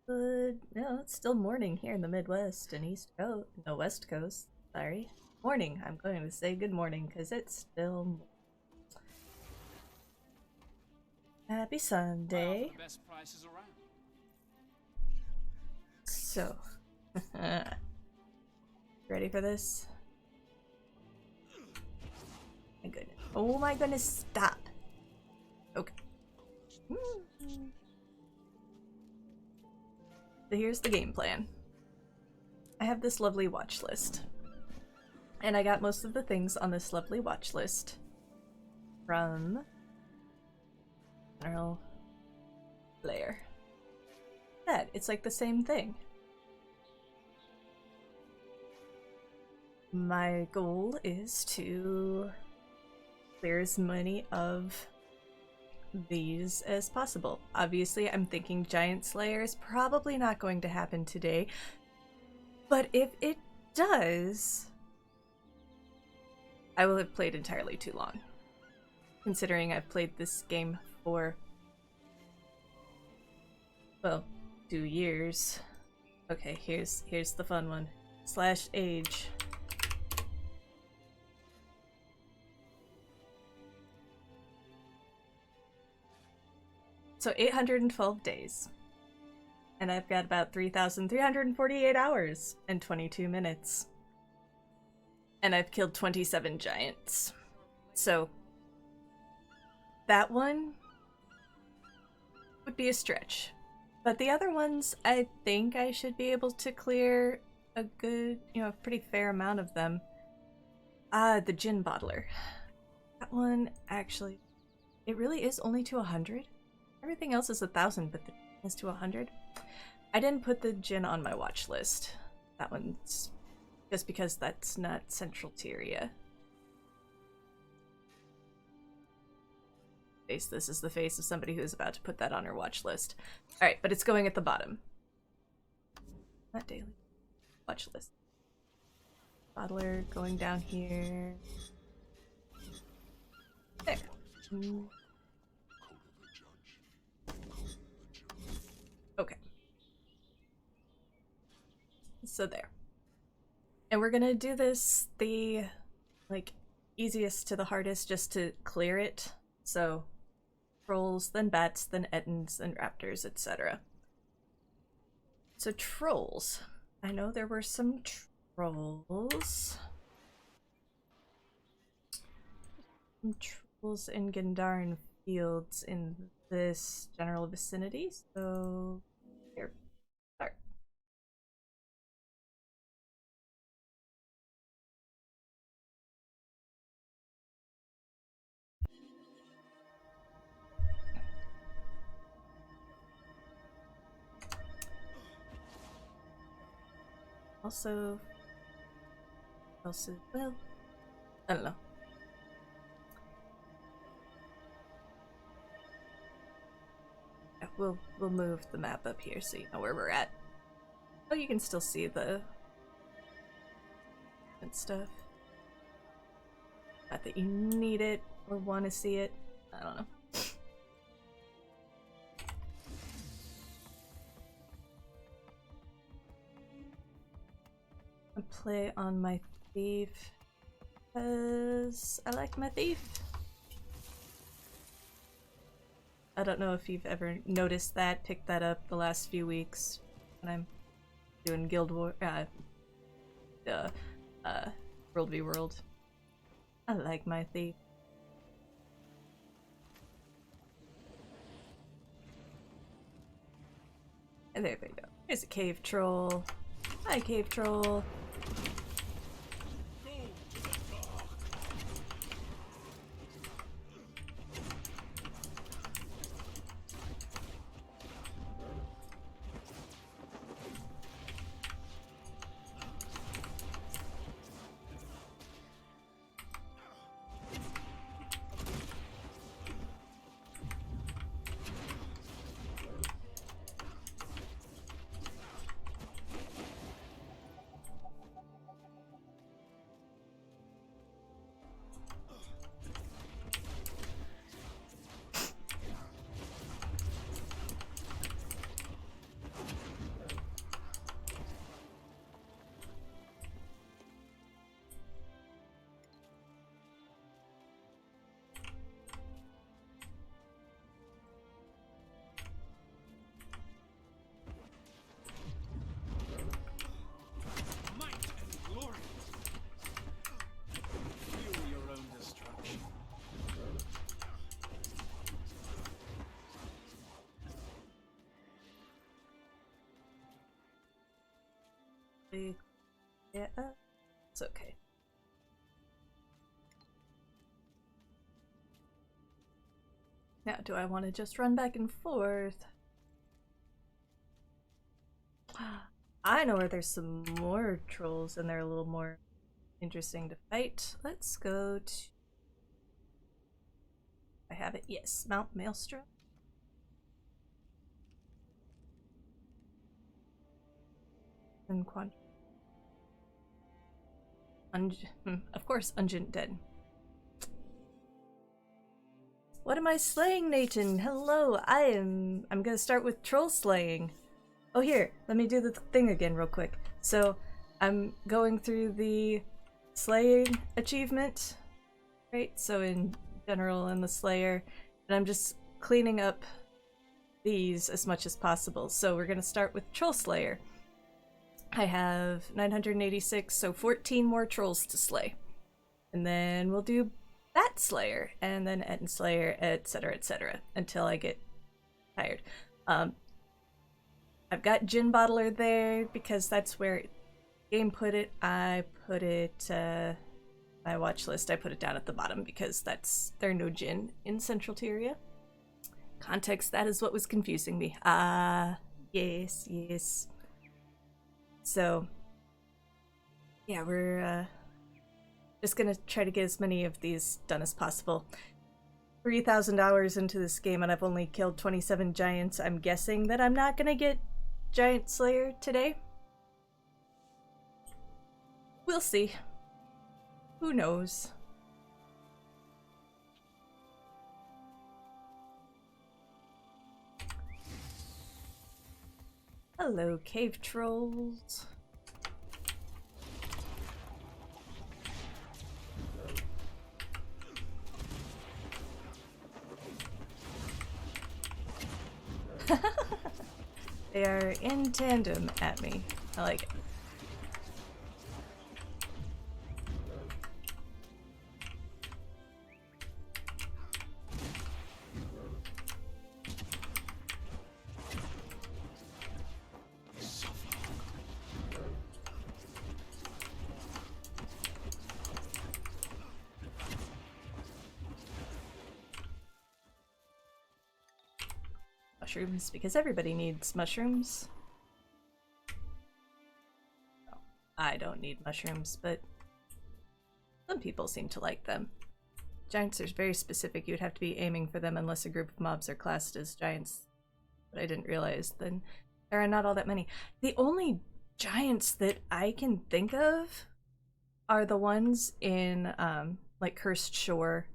Good. No, it's still morning here in the Midwest and East Coast. No, West Coast. Sorry. Morning. I'm going to say good morning because it's still. Happy Sunday. The best prices around. So, ready for this? My goodness. Oh my goodness, stop. Okay. So here's the game plan. I have this lovely watch list. And I got most of the things on this lovely watch list from General Lair. That, it's like the same thing. My goal is to clear as many of these as possible. Obviously, I'm thinking Giant Slayer is probably not going to happen today, but if it does, I will have played entirely too long, considering I've played this game for, well, 2 years. Okay, here's the fun one. /age. So 812 days. And I've got about 3,348 hours and 22 minutes. And I've killed 27 giants. So that one would be a stretch. But the other ones, I think I should be able to clear a good, a pretty fair amount of them. The gin bottler. That one, actually, it really is only to 100. Everything else is 1,000, but the gin is to 100. I didn't put the gin on my watch list. That one's just because that's not Central Tyria. Face. This is the face of somebody who's about to put that on her watch list. Alright, but it's going at the bottom. Not daily. Watch list. Bottler going down here. There. Okay. So there. And we're gonna do this the, easiest to the hardest just to clear it. So, trolls, then bats, then ettins, then raptors, etc. So trolls. I know there were some trolls. Some trolls in Gandharan fields in this general vicinity, so here, start. Also, well, I don't know. Yeah, we'll move the map up here so you know where we're at. Oh, you can still see the and stuff. Not that you need it or want to see it. I don't know. I play on my thief because I like my thief. I don't know if you've ever noticed that, picked that up the last few weeks when I'm doing Guild War, World v World. I like my thief. And there we go. Here's a cave troll. Hi, cave troll. Yeah, it's okay. Now, do I want to just run back and forth? I know where there's some more trolls and they're a little more interesting to fight. Let's go to... I have it. Yes, Mount Maelstrom. And of course, Ungent Dead. What am I slaying, Nathan? Hello, I'm gonna start with troll slaying. Oh, here, let me do the thing again real quick. So, I'm going through the slaying achievement, right? So in general in the Slayer, and I'm just cleaning up these as much as possible. So we're gonna start with Troll Slayer. I have 986, so 14 more trolls to slay. And then we'll do Bat Slayer, and then Ettin Slayer, etc., until I get tired. I've got Gin Bottler there because that's where game put it. I put it, my watch list, I put it down at the bottom because there are no Gin in Central Tyria. Context, that is what was confusing me. Yes. So, yeah, we're, just gonna try to get as many of these done as possible. 3,000 hours into this game and I've only killed 27 giants. I'm guessing that I'm not gonna get Giant Slayer today. We'll see. Who knows? Hello, cave trolls. They are in tandem at me. I like it. Mushrooms, because everybody needs mushrooms. Oh, I don't need mushrooms, but some people seem to like them. Giants are very specific. You'd have to be aiming for them unless a group of mobs are classed as giants. But I didn't realize then there are not all that many. The only giants that I can think of are the ones in like Cursed Shore.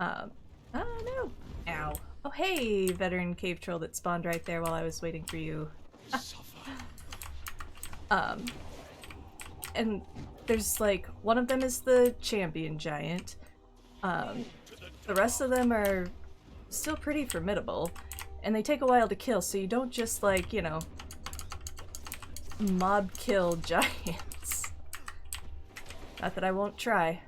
Oh no. Ow. Oh hey, veteran cave troll that spawned right there while I was waiting for you. And there's like one of them is the champion giant. The rest of them are still pretty formidable, and they take a while to kill, so you don't just like, you know, mob kill giants. Not that I won't try.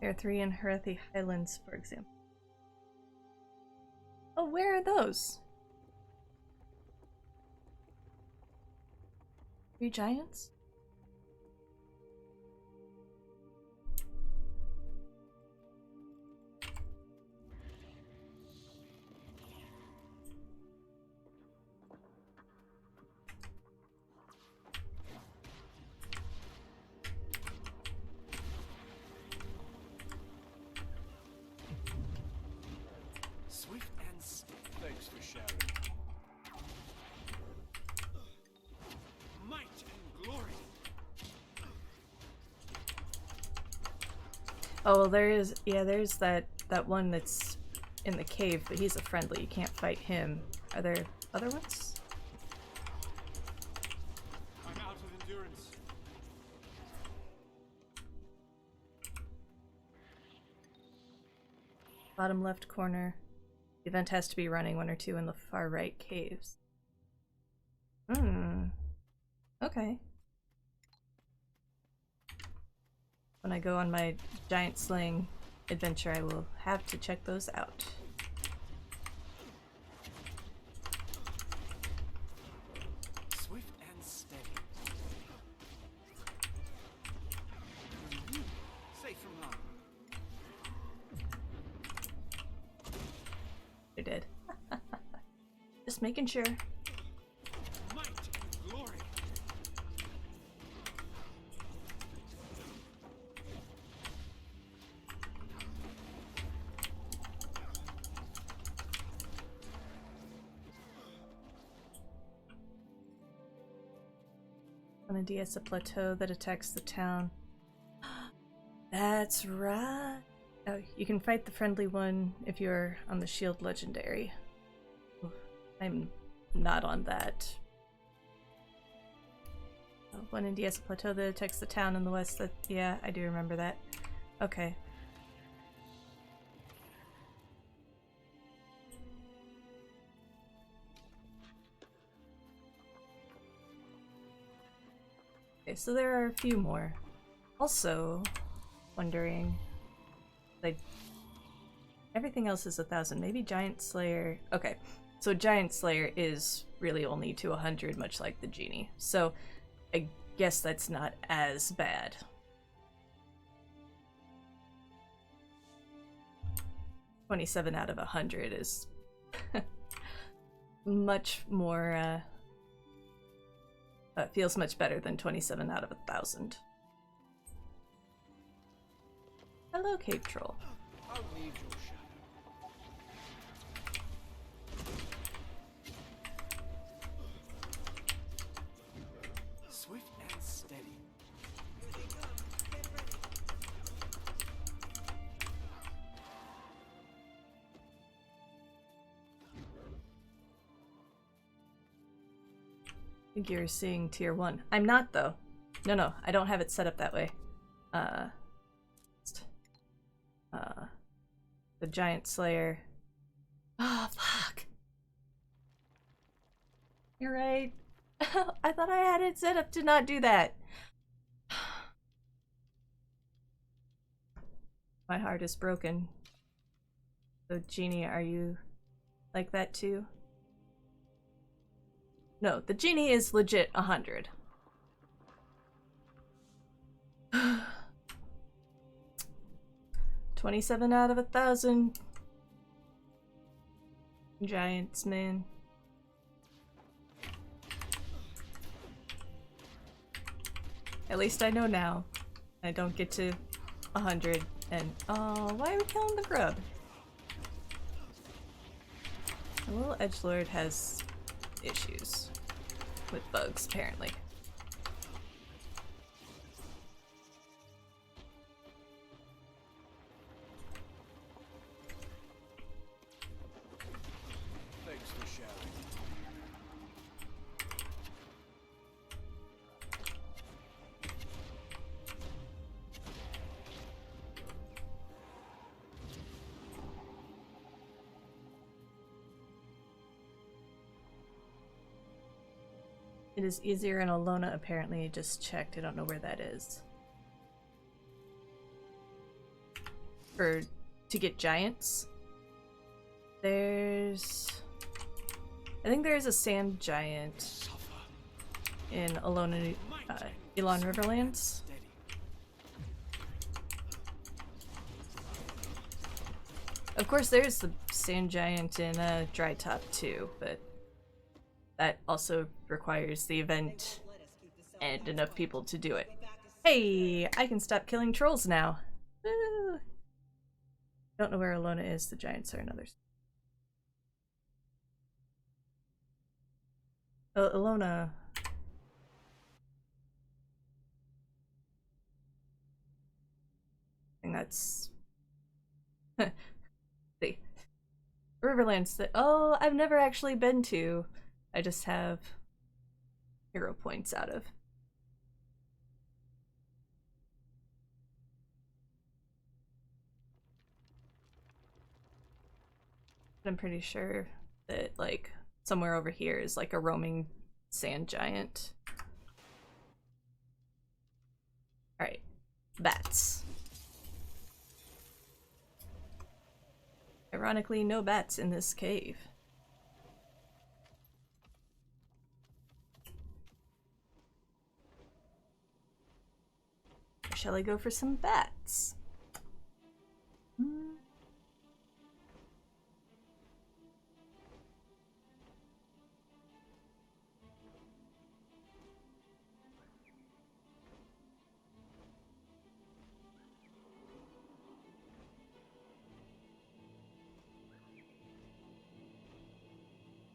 There are 3 in Herethi Highlands, for example. Oh, where are those? 3 giants? Thanks for sharing. Might and glory. Oh, well, there's that one that's in the cave, but he's a friendly. You can't fight him. Are there other ones? I'm out of endurance. Bottom left corner. The event has to be running 1 or 2 in the far right caves. Okay. When I go on my giant sling adventure, I will have to check those out. Swift and steady. Safe from harm. I did. Just making sure. Might and glory. Onodias, a plateau that attacks the town. That's right. Oh, you can fight the friendly one if you're on the shield legendary. I'm not on that. Oh, one in DS, a plateau that attacks the town in the west. That, yeah, I do remember that. Okay. Okay, so there are a few more. Also, wondering, like, everything else is 1,000. Maybe Giant Slayer. Okay, so Giant Slayer is really only to 100, much like the genie. So I guess that's not as bad. $27 out of 100 is much more. Feels much better than 27 out of 1,000. Hello, Cave Troll. I'll need your shadow. Swift and steady. I think you're seeing tier 1. I'm not, though. No, I don't have it set up that way. The Giant Slayer. Oh, fuck. You're right. I thought I had it set up to not do that. My heart is broken. So, Genie, are you like that too? No, the genie is legit 100. 27 out of 1,000. Giants, man. At least I know now. I don't get to 100 and... Oh, why are we killing the grub? The little edgelord has issues with bugs, apparently. Thanks for sharing. It is easier in Alona, apparently. I just checked. I don't know where that is. To get giants. There's... I think there's a sand giant in Alona, Elon Riverlands. Of course, there's the sand giant in Dry Top too, but that also requires the event and enough people to do it. Hey, I can stop killing trolls now. Woo. Don't know where Alona is. The giants are another. Alona. And that's... See. Riverlands that... Oh, I've never actually been to. I just have hero points out of. I'm pretty sure that, like, somewhere over here is, like, a roaming sand giant. Alright. Bats. Ironically, no bats in this cave. Shall I go for some bats?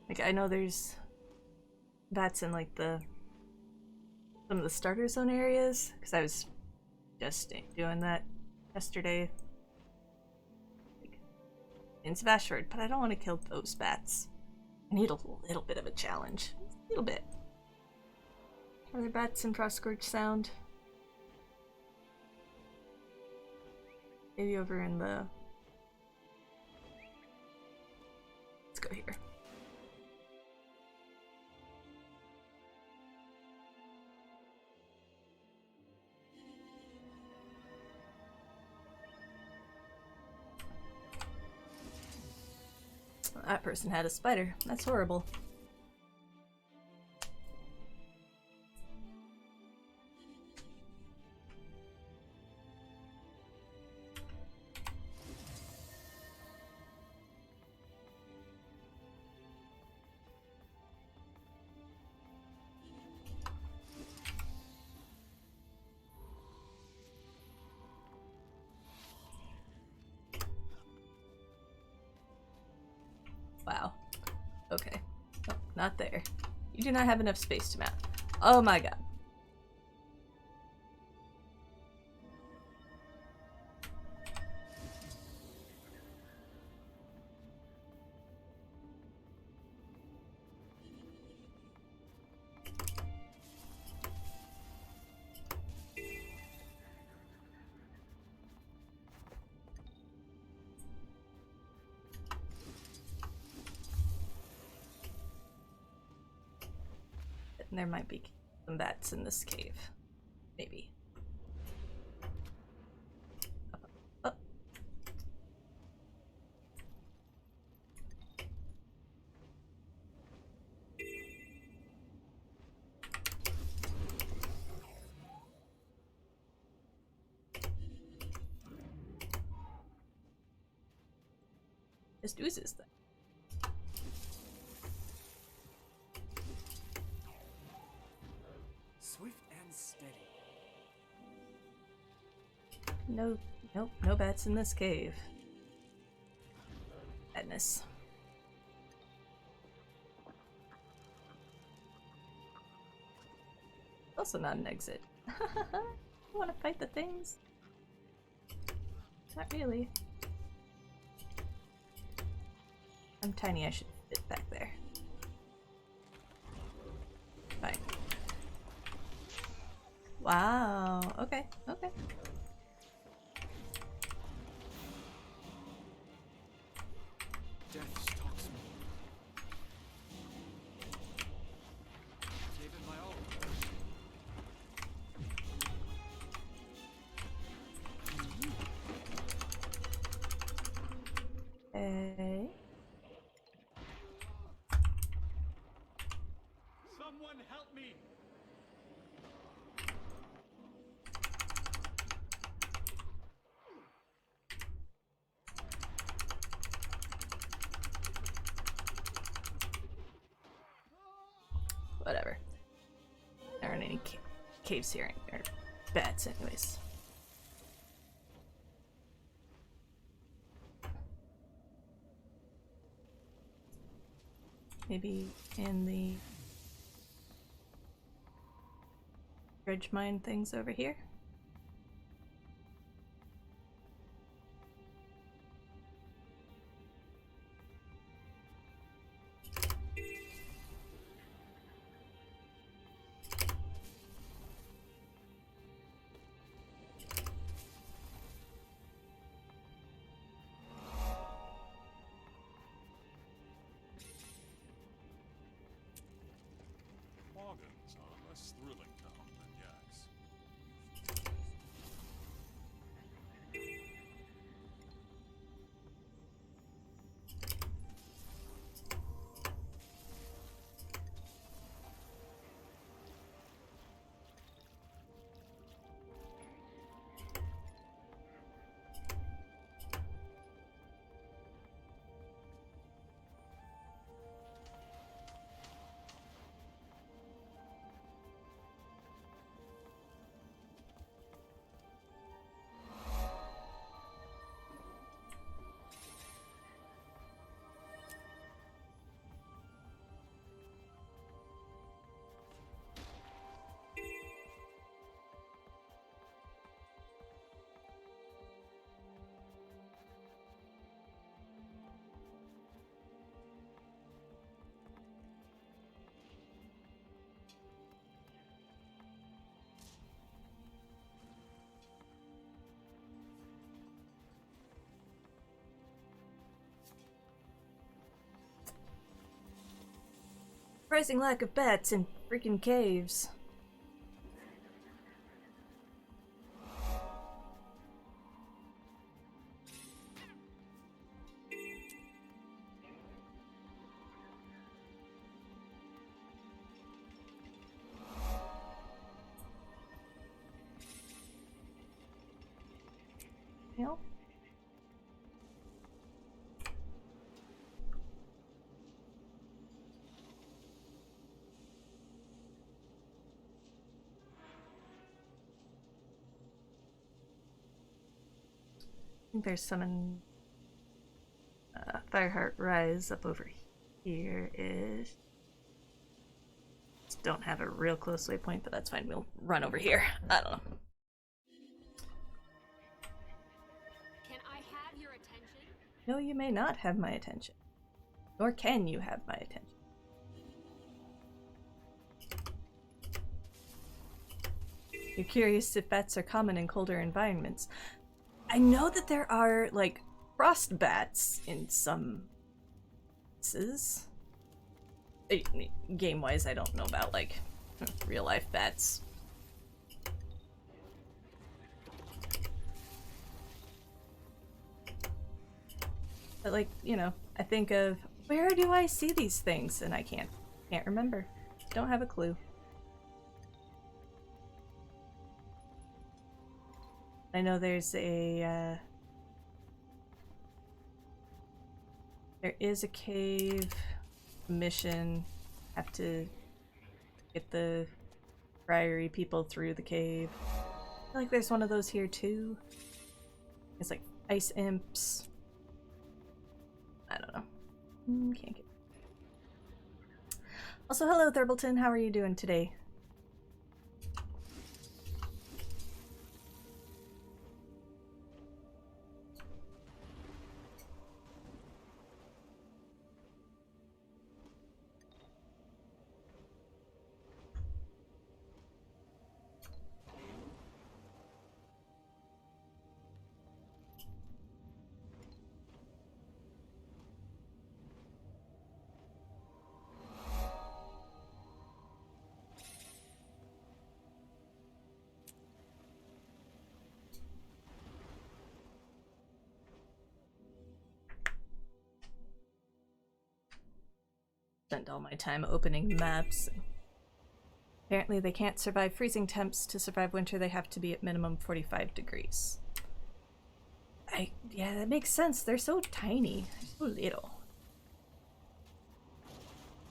Like, I know there's bats in, like, some of the starter zone areas, because I was just doing that yesterday. Like, in Svashford, but I don't want to kill those bats. I need a little bit of a challenge. A little bit. Are there bats in Frostgorge Sound? Maybe over in the... Let's go here. That person had a spider. That's horrible. Wow. Okay. Oh, not there. You do not have enough space to mount. Oh my god. There might be some bats in this cave. Maybe. Oh. Just oozes them. Swift and steady. Nope, no bats in this cave. Madness. Also not an exit. You want to fight the things? Not really. I'm tiny, I should fit back there. Fine. Wow, okay, okay. Death stalks me. Gave it my all. Hey. Someone help me! Whatever. There aren't any caves here, or bats anyways. Maybe in the bridge mine things over here? Surprising lack of bats in freaking caves. Yep. I think there's some in Fireheart Rise up over here is. Just don't have a real close waypoint, but that's fine. We'll run over here. I don't know. Can I have your attention? No, you may not have my attention. Nor can you have my attention. You're curious if bats are common in colder environments. I know that there are, like, frost bats in some places. Game-wise, I don't know about, like, real-life bats. But, like, you know, I think of, where do I see these things? And I can't remember. Don't have a clue. I know there's a, there is a cave mission. Have to get the Priory people through the cave. I feel like there's one of those here too. It's like ice imps. I don't know. Can't get. Also, hello Thurbleton, how are you doing today? Spent all my time opening maps. Apparently they can't survive freezing temps. To survive winter they have to be at minimum 45 degrees. Yeah, that makes sense. They're so tiny. They're so little.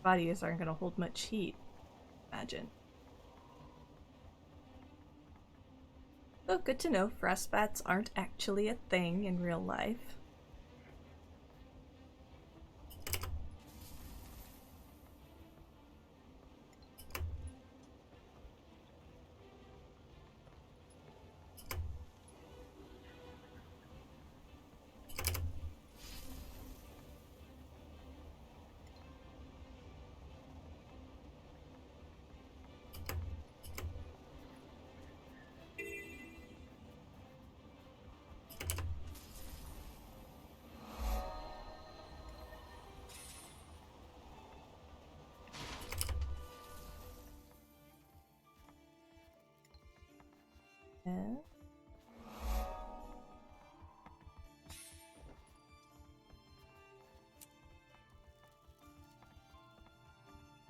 Bodies aren't gonna hold much heat. Imagine. Oh, good to know. Frost bats aren't actually a thing in real life. Yeah.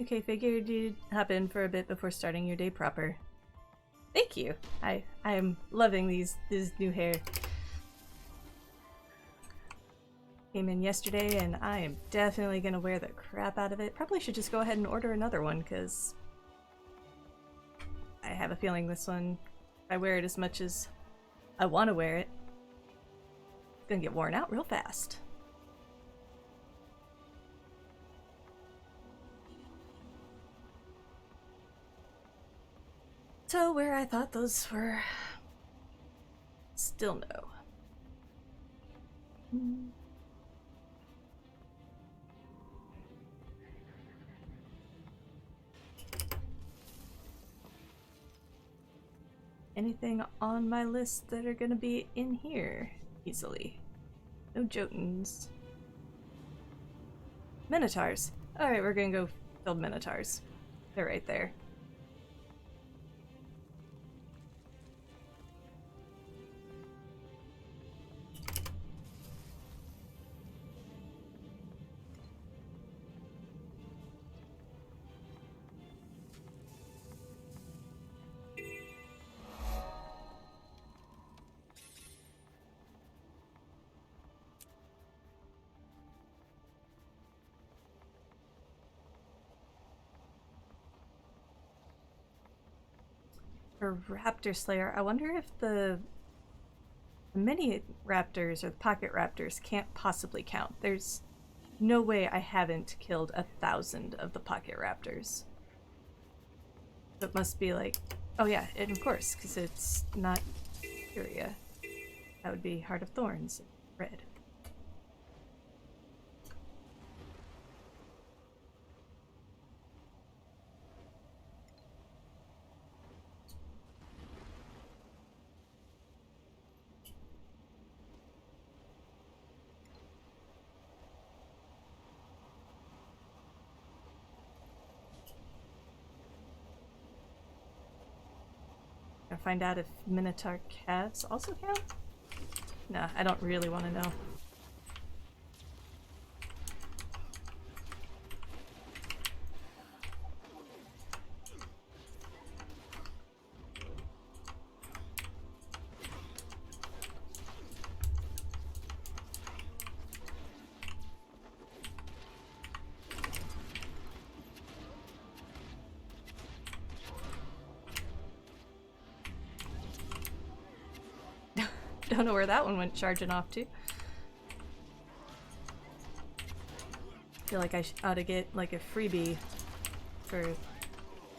Okay, figured you'd hop in for a bit before starting your day proper. Thank you. I am loving this new hair. Came in yesterday and I am definitely gonna wear the crap out of it. Probably should just go ahead and order another one because I have a feeling this one, if I wear it as much as I want to wear it, it's gonna get worn out real fast. So where I thought those were, still no. Anything on my list that are gonna be in here easily? No Jotuns. Minotaurs. Alright, we're gonna go killed minotaurs. They're right there. For Raptor Slayer, I wonder if the mini raptors or the pocket raptors can't possibly count. There's no way I haven't killed 1,000 of the pocket raptors. So it must be like, oh yeah, and of course, because it's not Furia. That would be Heart of Thorns, red. Find out if Minotaur calves also count? Nah, I don't really want to know. Don't know where that one went charging off to. Feel like I ought to get like a freebie for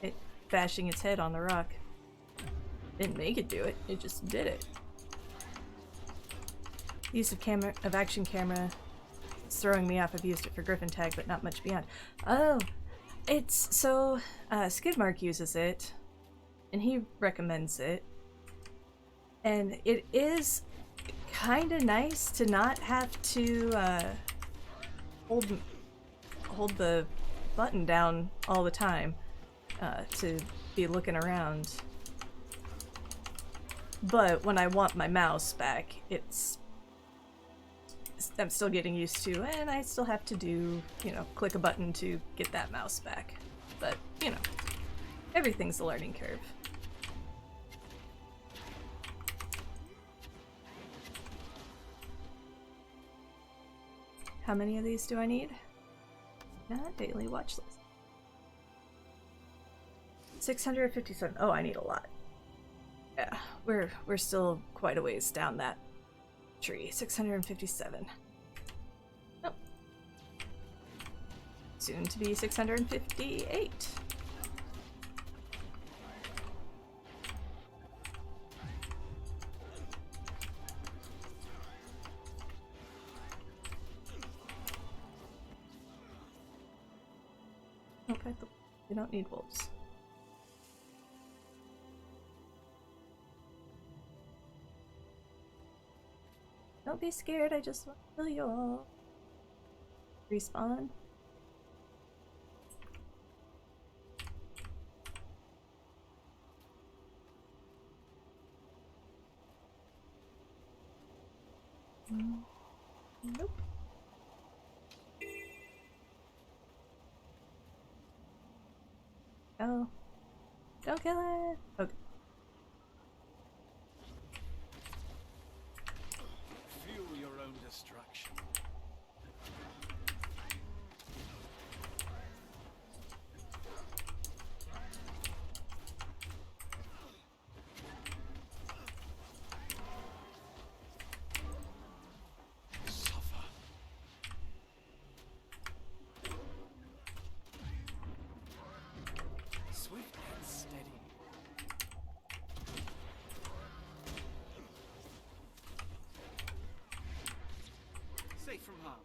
it bashing its head on the rock. Didn't make it do it, it just did it. Use of action camera is throwing me off. I've used it for Griffin tag, but not much beyond. Oh, it's so Skidmark uses it, and he recommends it. And it is kind of nice to not have to hold the button down all the time to be looking around. But when I want my mouse back, I'm still getting used to, and I still have to do, click a button to get that mouse back. But, everything's a learning curve. How many of these do I need? Daily watch list. 657. Oh, I need a lot. Yeah, we're still quite a ways down that tree. 657. Oh. Soon to be 658. Okay, we don't need wolves. Don't be scared, I just want to kill you all. Respawn. Nope. Oh. Don't kill it! Okay. Fuel your own destruction. Suffer. Swift and steady. Safe from harm.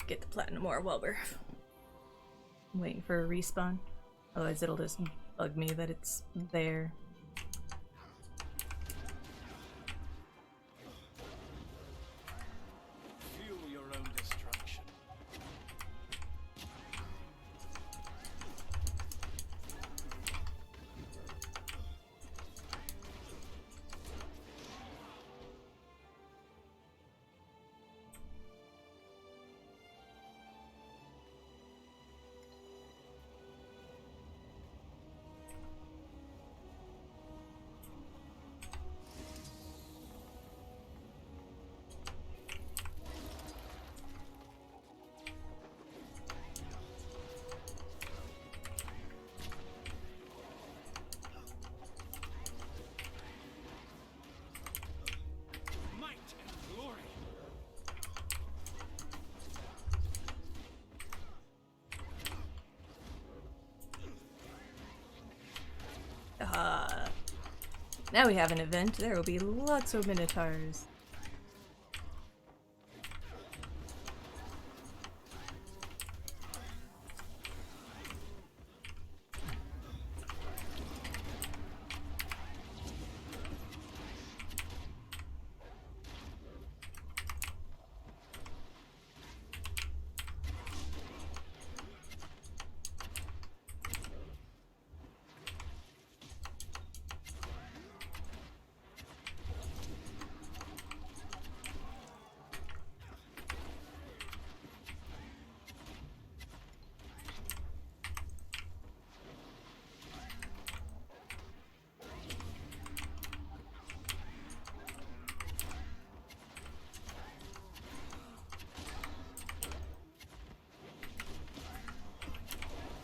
get the platinum ore while we're waiting for a respawn. Otherwise it'll just bug me that it's there. Fuel your own destruction. Might and glory. Now we have an event. There will be lots of minotaurs.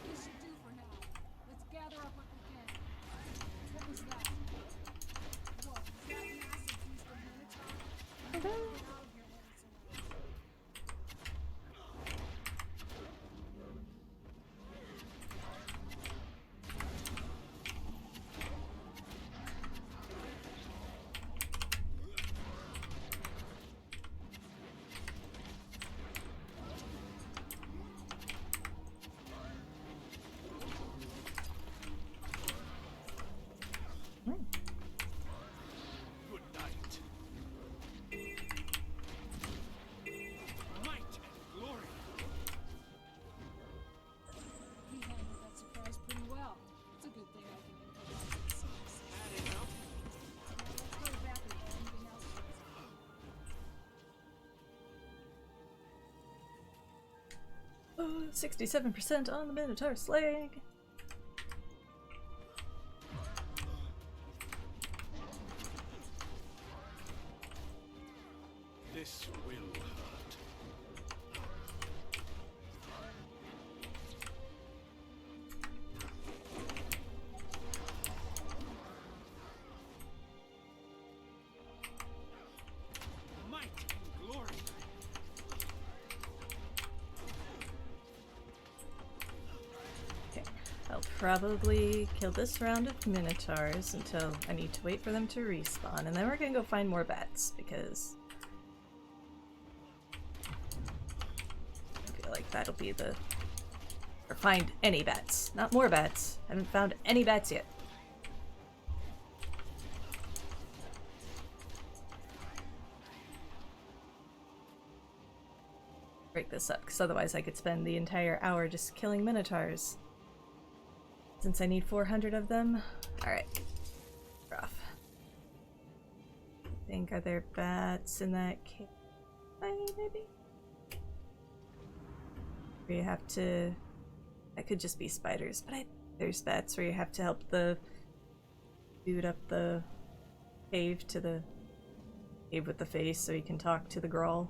This should do for now. Let's gather up what we can. What was that? What? Was that massive beast of Minotaur? Get out of here when it's around. Good night. Might and glory. He handled that surprise pretty well. It's a good thing I can improvise this. Had enough. Let's go back and get anything else. 67% on the minotaur slaying. This will hurt. Might and glory. Okay, I'll probably kill this round of minotaurs until I need to wait for them to respawn, and then we're gonna go find more bats because I feel like that'll be the. Or find any bats, not more bats. Haven't found any bats yet. Break this up, because otherwise I could spend the entire hour just killing minotaurs. Since I need 400 of them. Alright. Rough. I think, are there bats in that cave? Maybe? Where you have to... That could just be spiders, but there's bats where you have to help the dude up the cave to the cave with the face so you can talk to the Grawl.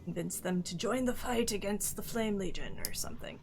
Convince them to join the fight against the Flame Legion or something.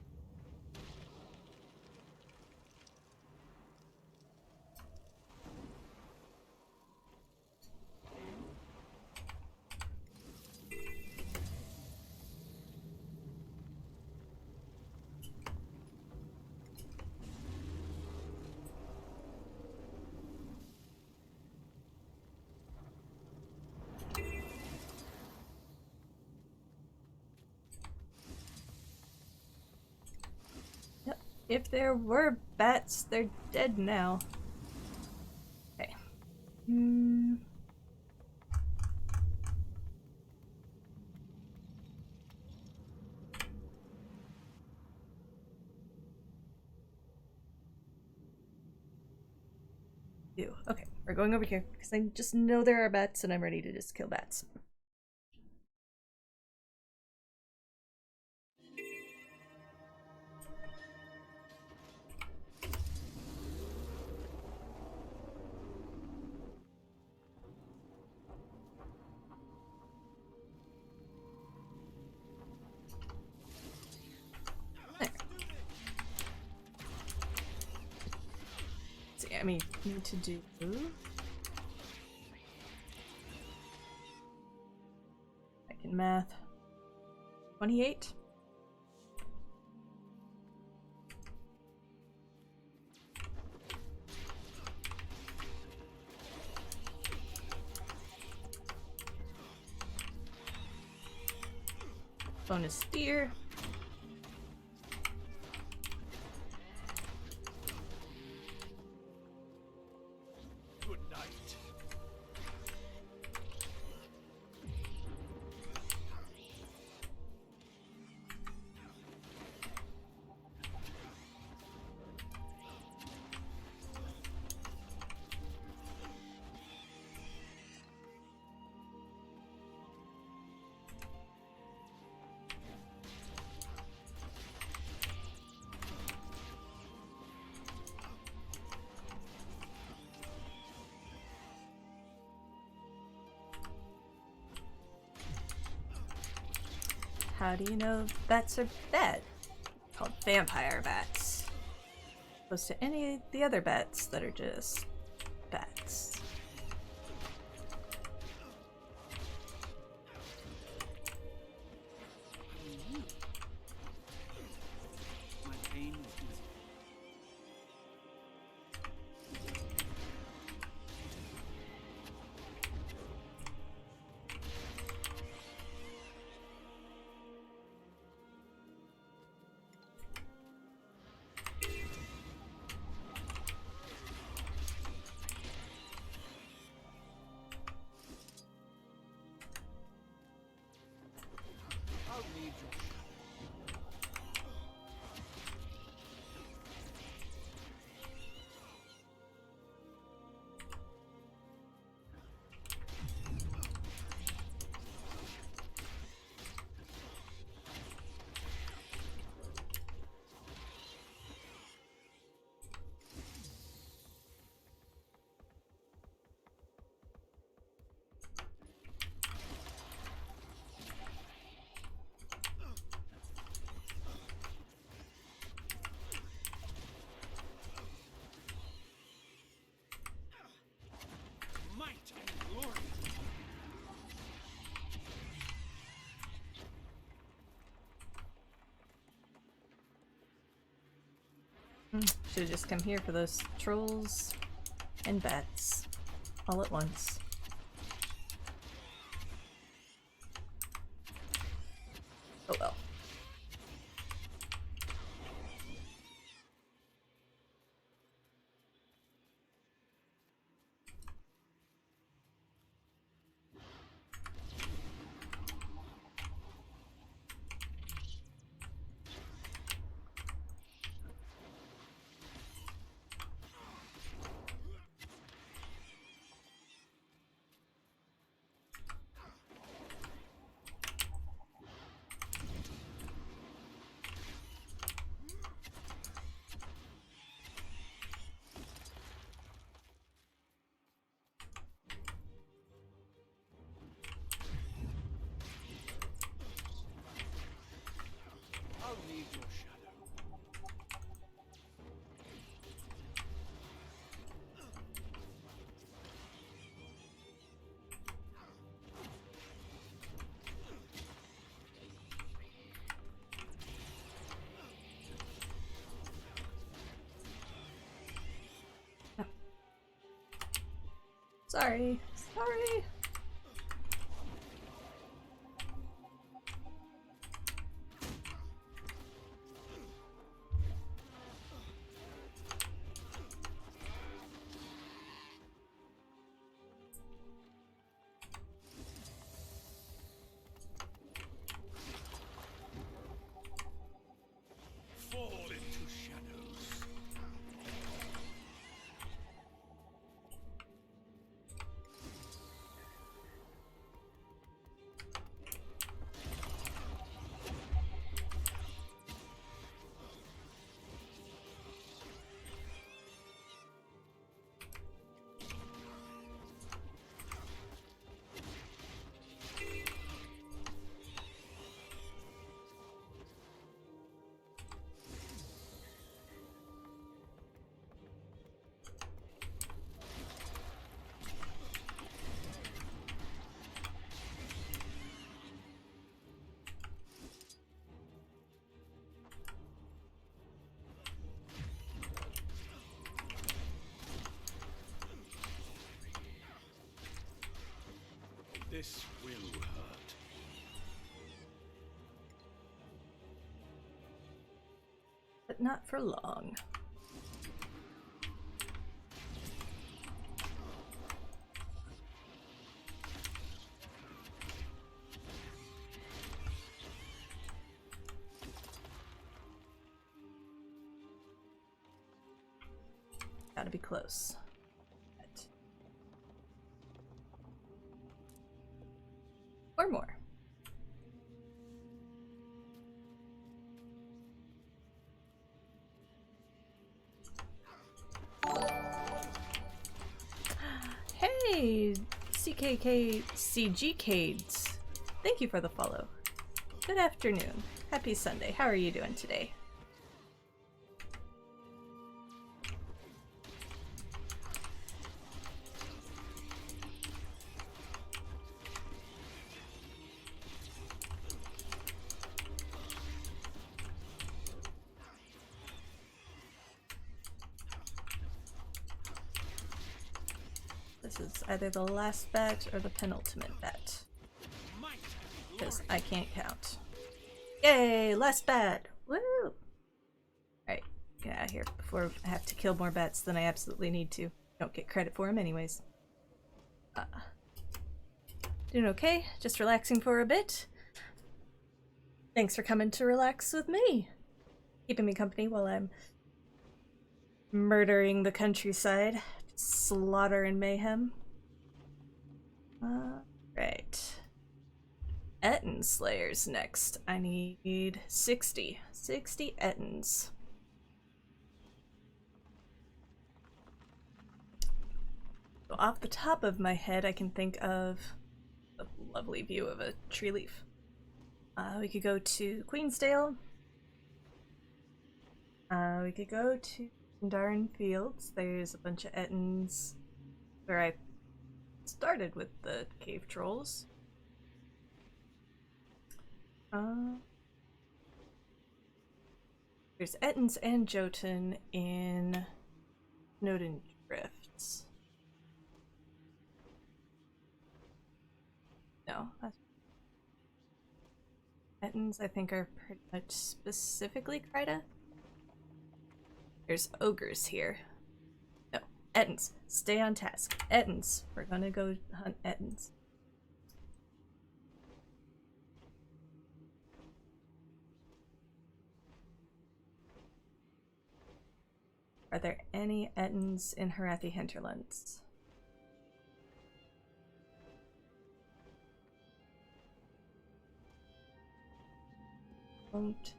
If there were bats, they're dead now. Okay. Ew. Okay, we're going over here because I just know there are bats and I'm ready to just kill bats. See, I mean, need to do. I can math. 28. Bonus steer. Good night. How do you know bats are bad? Called vampire bats. Opposed to any of the other bats that are just bats. My pain is easy. I'll need your might and glory. Should have just come here for those trolls and bats all at once. Oh well. I'll need your shadow. Sorry. Sorry. This will hurt. But not for long. Gotta be close. Right. Or more. Hey, CGCades. Thank you for the follow. Good afternoon. Happy Sunday. How are you doing today? This is either the last bet or the penultimate bet. Might and Because glory. I can't count. Yay! Last bet! Woo! Alright, get out of here before I have to kill more bets than I absolutely need to. Don't get credit for them anyways. Doing okay? Just relaxing for a bit? Thanks for coming to relax with me. Keeping me company while I'm murdering the countryside. Slaughter and mayhem. Right. Etten Slayers next. I need 60. 60 Ettins. So off the top of my head, I can think of a lovely view of a tree leaf. We could go to Queensdale. We could go to Darn Fields. There's a bunch of Ettins where I started with the cave trolls. There's Ettins and Jotun in Snowden Drifts. No, that's Ettins I think are pretty much specifically Kryta. There's ogres here. No, Ettins, stay on task. Ettins, we're gonna go hunt Ettins. Are there any Ettins in Harathi hinterlands? Don't.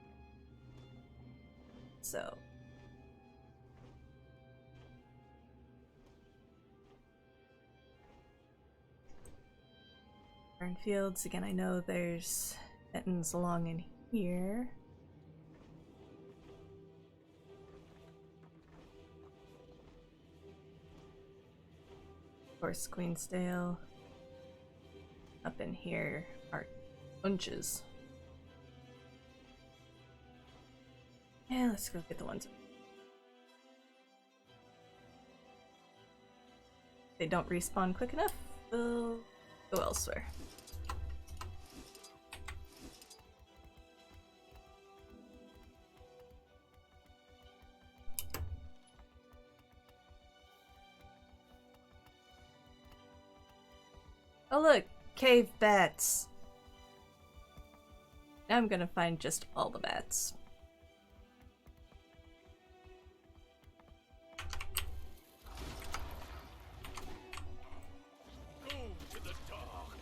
So. Fields, again, I know there's Ettins along in here. Of course, Queensdale. Up in here are bunches. Yeah, let's go get the ones. If they don't respawn quick enough, we'll go elsewhere. Oh look, cave bats. Now I'm gonna find just all the bats. Go to the dark.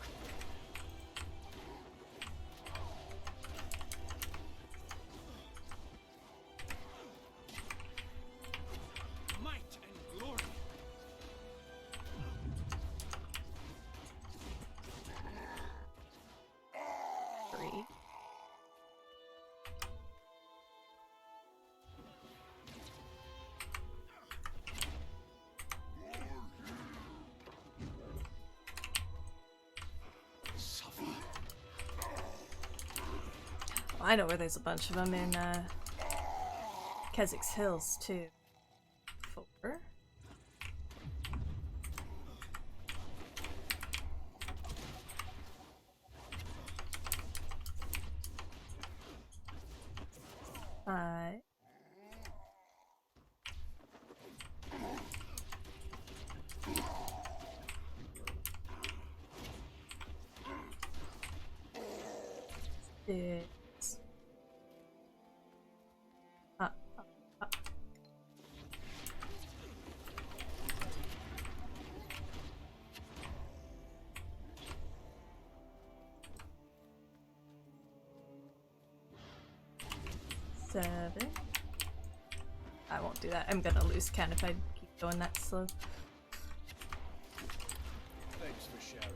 Might and glory. Three. Suffer. I know where there's a bunch of them in Keswick's Hills too. 4. is... Uh, uh, 7. I won't do that. I'm gonna lose count if I keep going that slow. Thanks for sharing.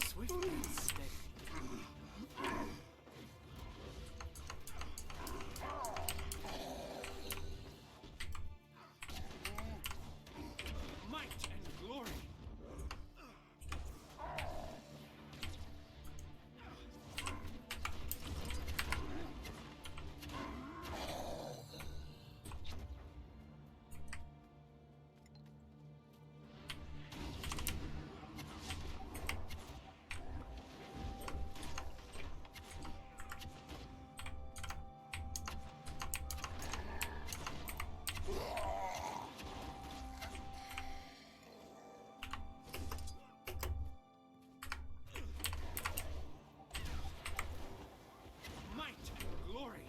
Swift and steady. Might and glory. Might and glory.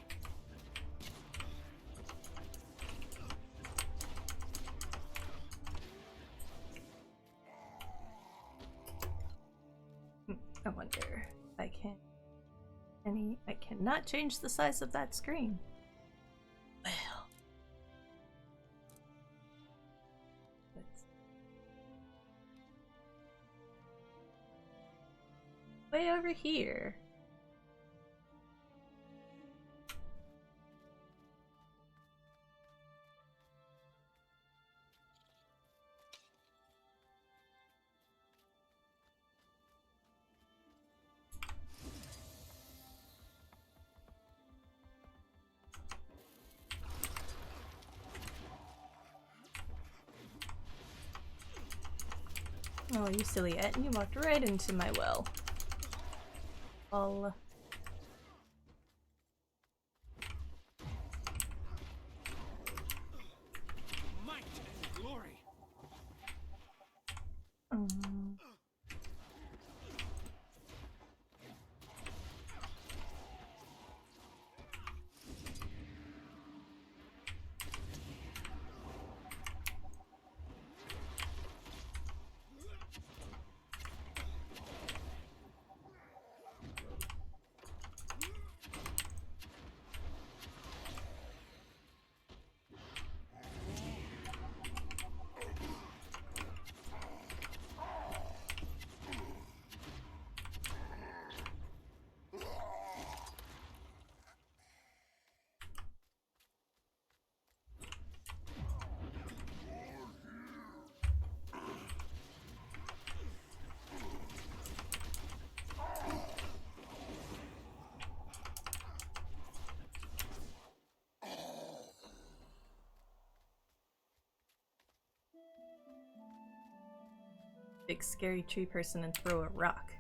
I wonder if I can... I cannot change the size of that screen. Well... Let's... Way over here. Oh, you silly Ed, you walked right into my well. All. Might and glory. Um, Big scary tree person and throw a rock.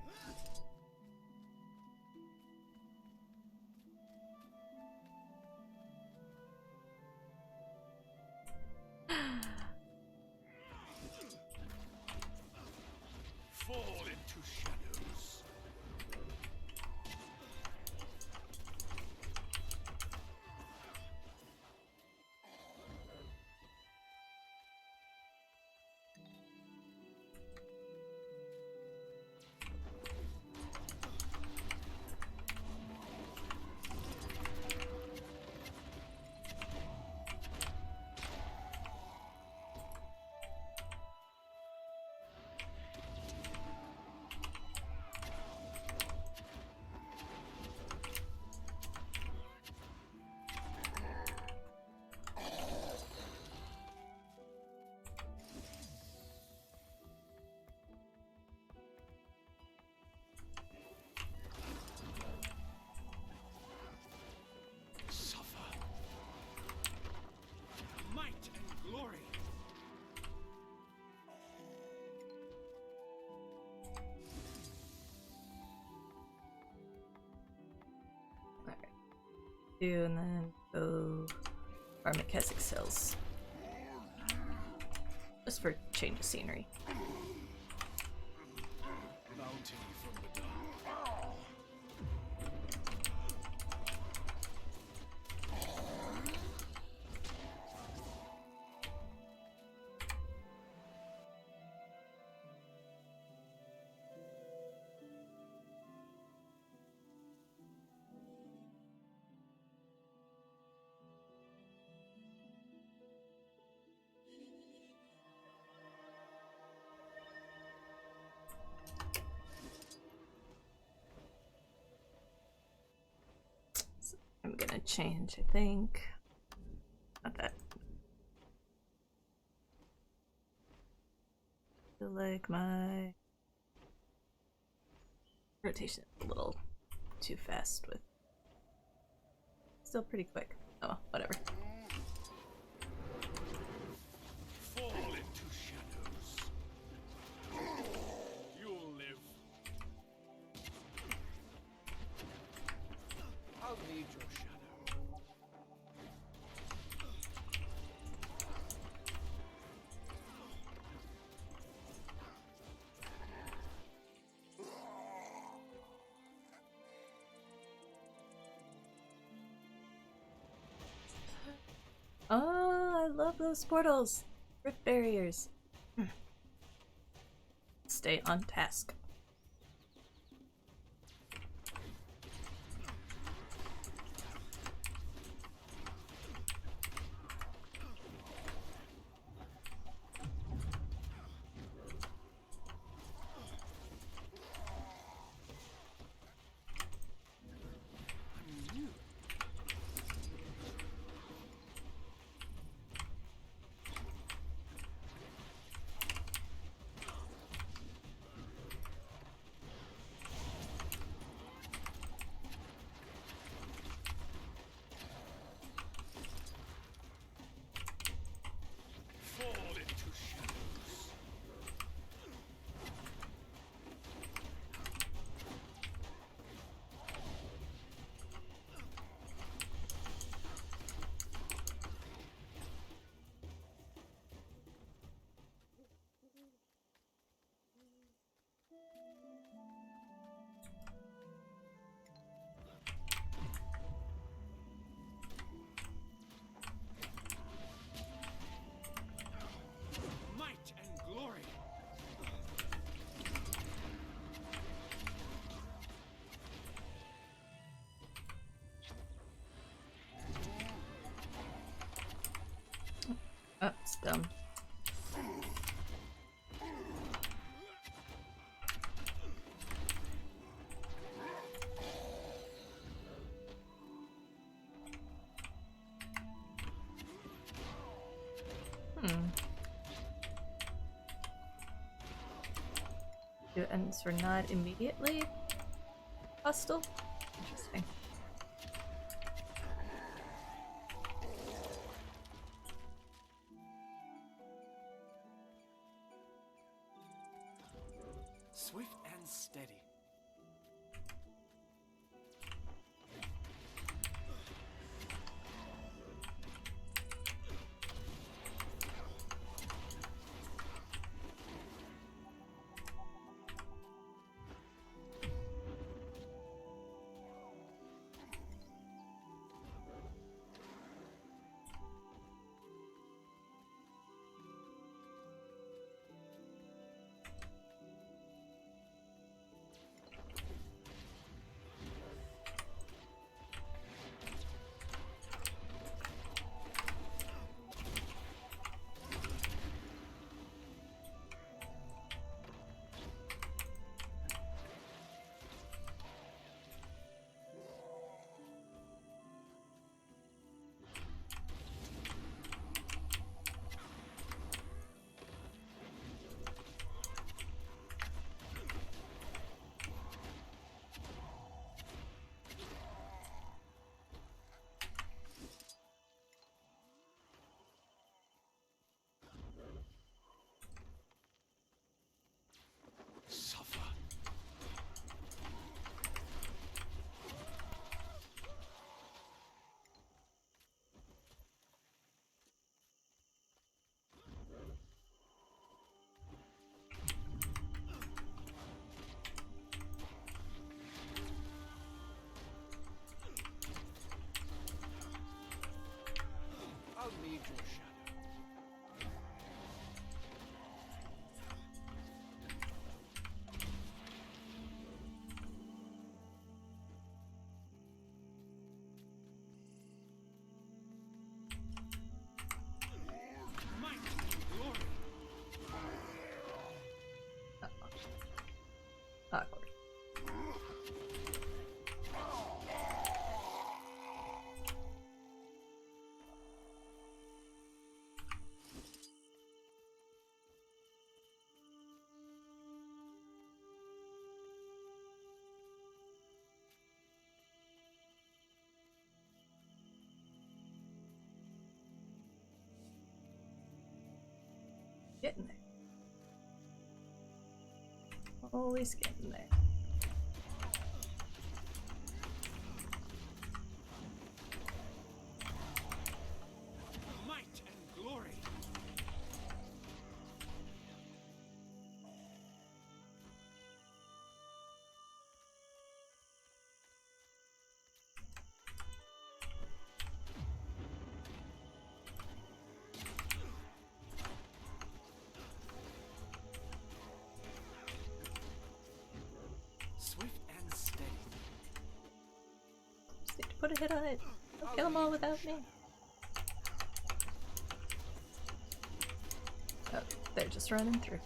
Fall into shadows. 2, and then go Armakesix Hills. Just for change of scenery. Bounty from the dark. I'm gonna change, I think. Not that. I feel like my rotation is a little too fast with. Still pretty quick. Oh, well, whatever. Fall into shadows. You'll live. I'll need your shadow. Oh, I love those portals. Rift barriers. Stay on task. Fall into shadows. Might and glory. Oh, it's dumb. Do ends were not immediately hostile? Interesting. Swift and steady. Getting there. Always getting there. Might and glory. Swift and steady. Just need to put a hit on it. Don't kill them all without me. Oh, they're just running through.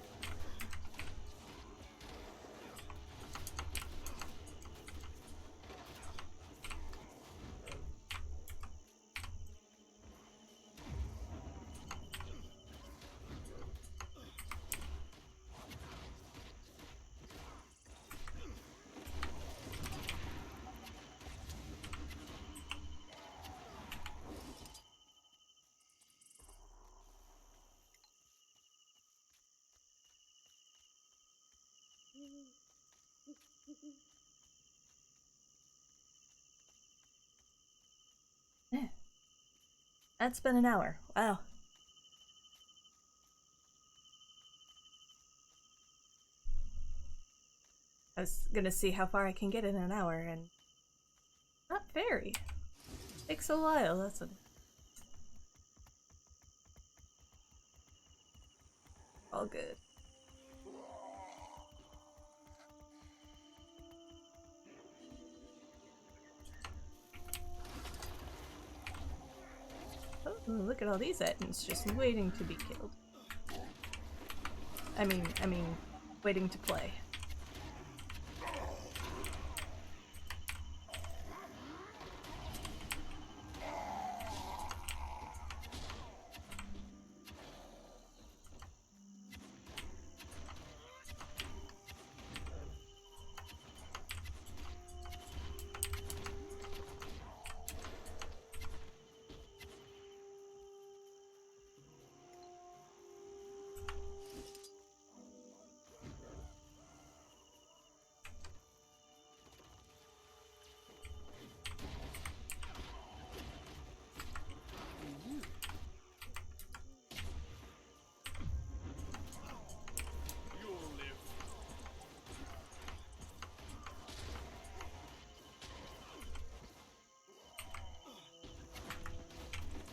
Yeah. That's been an hour. Wow. I was gonna see how far I can get in an hour, and not very. Takes a while, that's what. All good. Oh, look at all these Ettins just waiting to be killed. I mean, waiting to play. You'll live.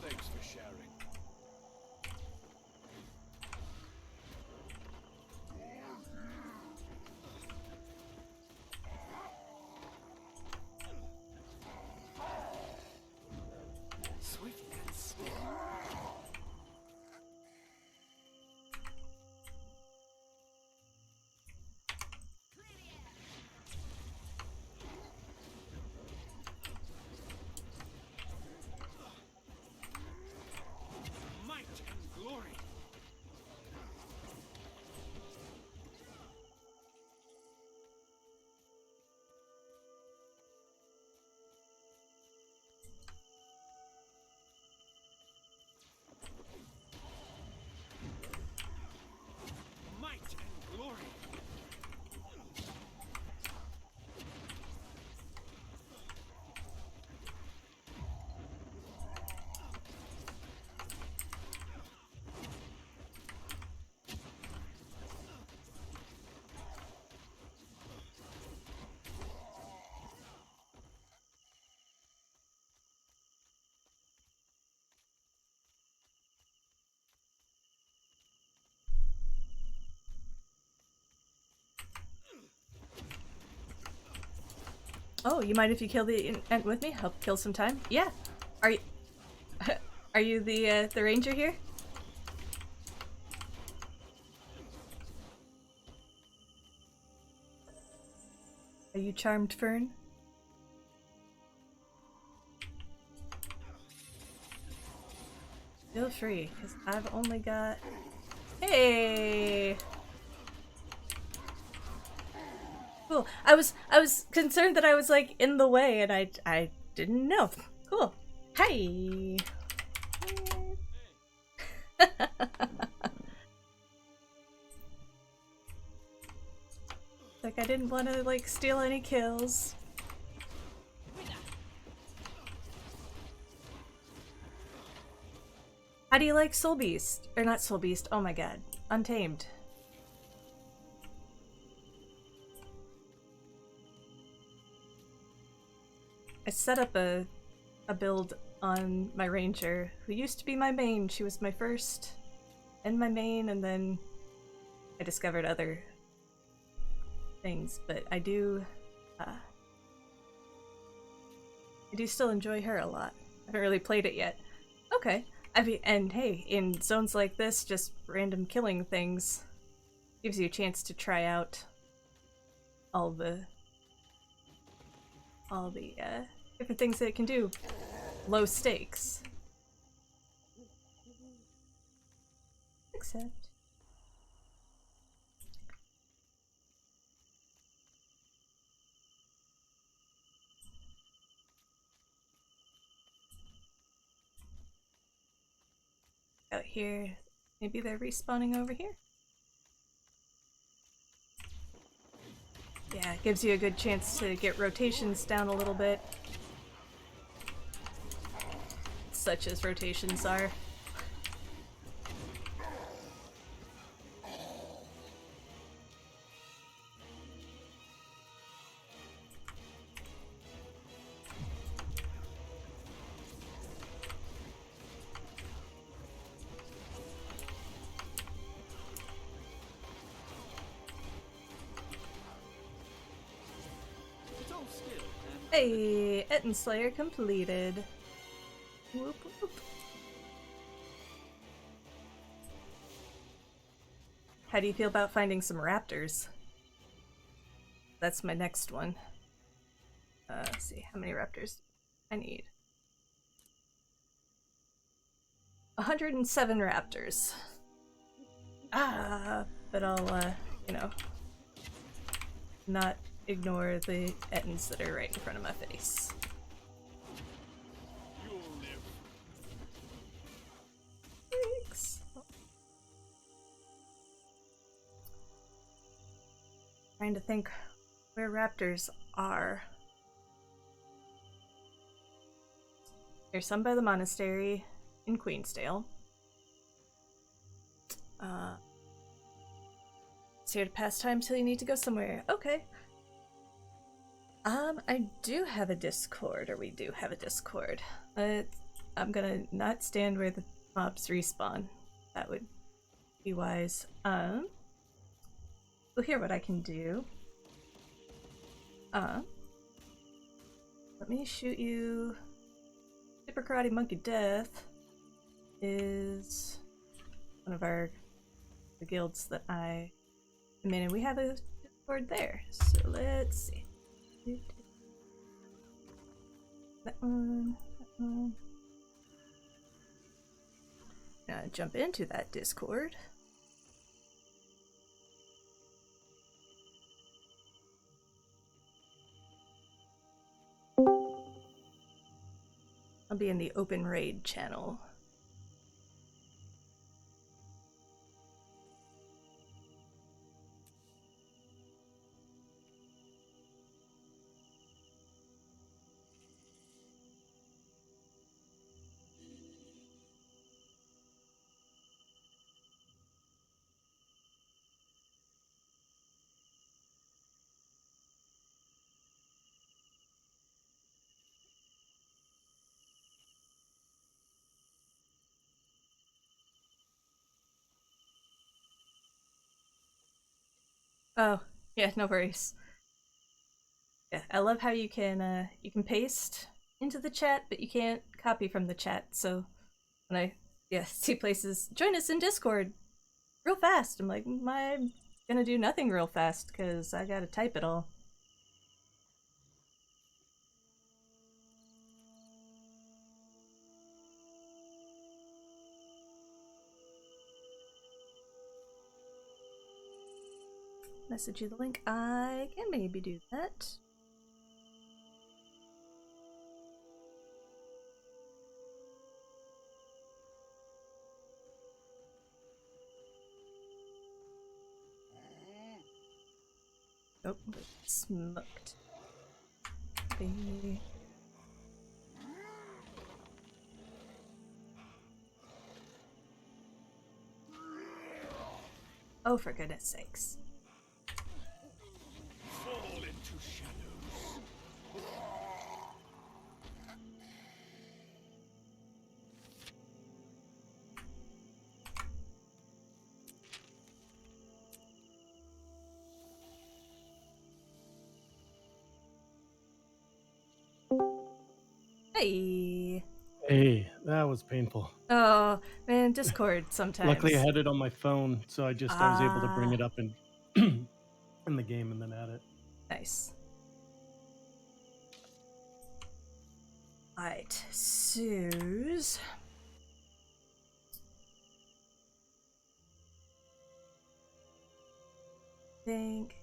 Thanks for sharing. Swift and steady. Might and glory. Might and glory. Oh, you mind if you kill the Ent with me? Help kill some time? Yeah. Are you are you the ranger here? Are you Charmed Fern? Feel free, because I've only got... Hey! Cool. I was concerned that I was like in the way and I didn't know. Cool. Hi. Like, I didn't want to, like, steal any kills. How do you like Soul Beast? Or not Soul Beast, oh my god. Untamed. I set up a build on my ranger, who used to be my main. She was my first and my main, and then I discovered other things, but I do still enjoy her a lot. I haven't really played it yet. Okay. I mean, and hey, in zones like this, just random killing things gives you a chance to try out all the different things that it can do. Low stakes. Except out here, maybe they're respawning over here. Yeah, it gives you a good chance to get rotations down a little bit. Such as rotations are. It's all skill and Hey, Etten Slayer completed. Whoop, whoop. How do you feel about finding some raptors? That's my next one. Let's see, how many raptors I need? 107 raptors. But I'll, you know, not ignore the Ettins that are right in front of my face. you'll live. Thanks. Trying to think where raptors are. There's some by the monastery in Queensdale. It's here to pass time till you need to go somewhere. Okay. I do have a Discord, or we do have a Discord. I'm gonna not stand where the mobs respawn. That would be wise. We'll hear what I can do. Let me shoot you. Super Karate Monkey Death is one of the guilds that I am in, and we have a Discord there. So let's see. That one, that one. Now jump into that Discord. I'll be in the open raid channel. Oh, yeah, no worries. Yeah, I love how you can paste into the chat, but you can't copy from the chat. So when I see places, join us in Discord real fast. I'm like, I'm gonna do nothing real fast because I gotta type it all. Message you the link. I can maybe do that. Oh, smoked. Baby. Oh, for goodness sakes. Fall into shadows. Hey. Hey, that was painful. Oh, man, Discord sometimes. Luckily, I had it on my phone, so I was able to bring Ah. it up in in the game and then add it. Nice. Alright, Suze. Think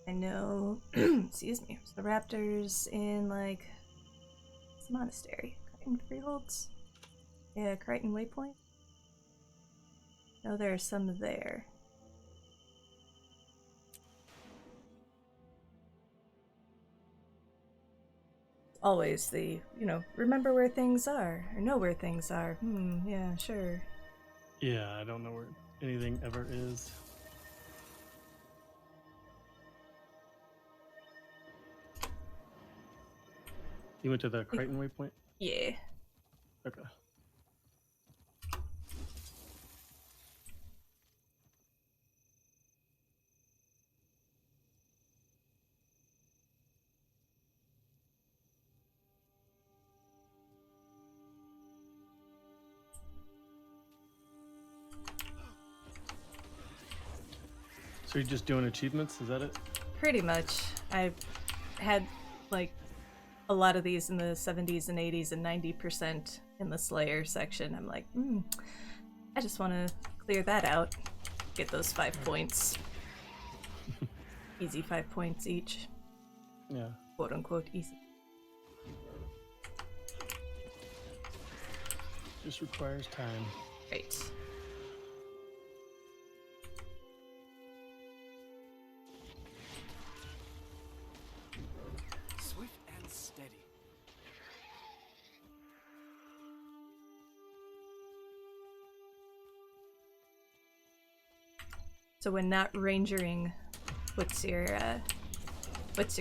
I know. Excuse me. The Raptors in like it's a monastery. Crichton Freeholds. Yeah, Crichton Waypoint. No, there are some there. Always the, remember where things are, or know where things are. Yeah, sure. Yeah, I don't know where anything ever is. You went to the Crichton Waypoint? Yeah. Okay. So you're just doing achievements? Is that it? Pretty much. I had like a lot of these in the 70s and 80s and 90% in the Slayer section. I'm like, I just want to clear that out. Get those 5 points. Easy 5 points each. Yeah. Quote unquote easy. Just requires time. Right. Swift and steady. So when not rangering, what's your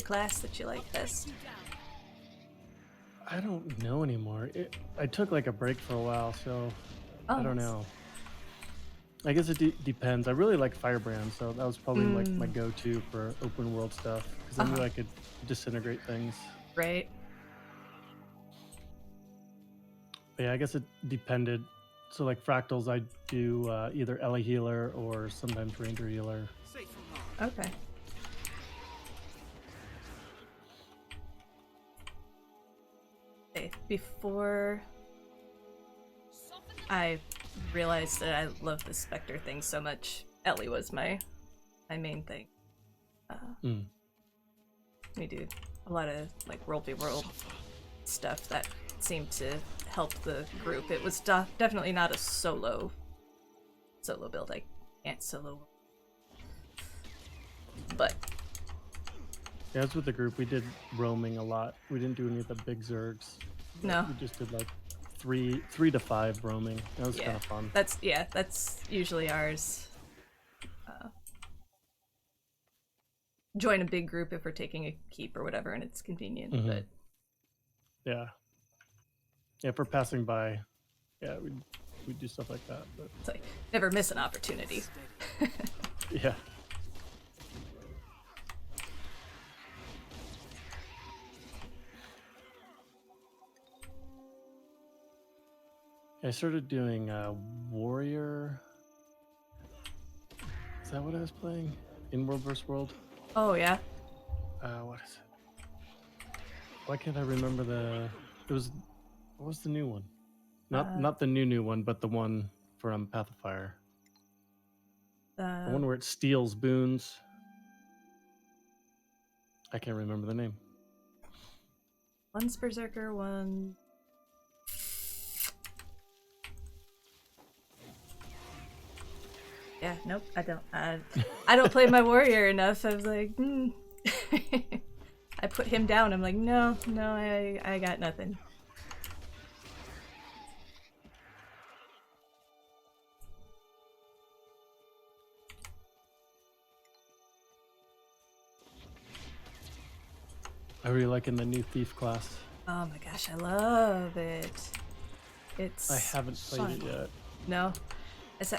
class that you like best? I don't know anymore. I took like a break for a while, so I don't nice. know. I guess it depends. I really like Firebrand, so that was probably like my go-to for open world stuff because I knew I could disintegrate things. Right. But yeah, I guess it depended. So like fractals, I do either Ellie healer or sometimes Ranger healer. Safe from harm. Okay. Okay, before I realized that I love the Spectre thing so much, Ellie was my main thing. We do a lot of like world v world stuff that seemed to help the group. It was definitely not a solo build. I can't solo, but Yeah, as with the group, we did roaming a lot. We didn't do any of the big zergs. no. We just did like three to five roaming. That was kind of fun. That's usually ours. Join a big group if we're taking a keep or whatever, and it's convenient. But Yeah. Yeah, if we're passing by, yeah, we do stuff like that. But it's like never miss an opportunity. yeah. I started doing Warrior. Is that what I was playing? In World vs. World? Oh yeah. What is it? Why can't I remember what was the new one? Not the new one, but the one from Path of Fire. The one where it steals boons. I can't remember the name. One's Berserker, one. Yeah, nope, I don't. I don't play my warrior enough. I was like, I put him down. I'm like, no, I got nothing. I really liking the new thief class. Oh my gosh, I love it. It's. I haven't played it yet. No,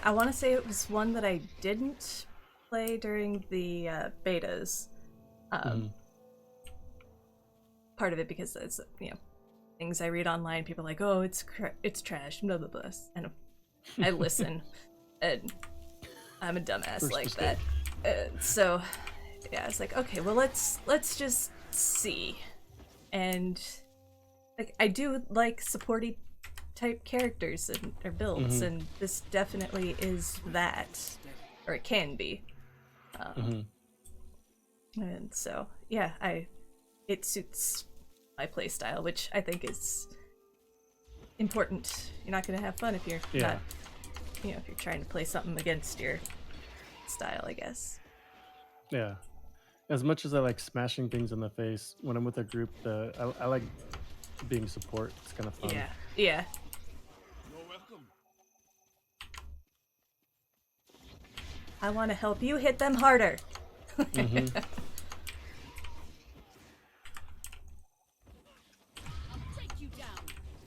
I want to say it was one that I didn't play during the betas. Part of it because it's things I read online. People are like, oh, it's trash, blah blah blah, and I listen, and I'm a dumbass First like mistake. that. So yeah, it's like, okay, well let's just see, and like I do like supporty type characters or builds, and this definitely is that, or it can be. And so yeah, it suits my playstyle, which I think is important. You're not gonna have fun if you're not, if you're trying to play something against your style, I guess. Yeah. As much as I like smashing things in the face, when I'm with a group, I like being support. It's kind of fun. Yeah. You're welcome. I want to help you hit them harder.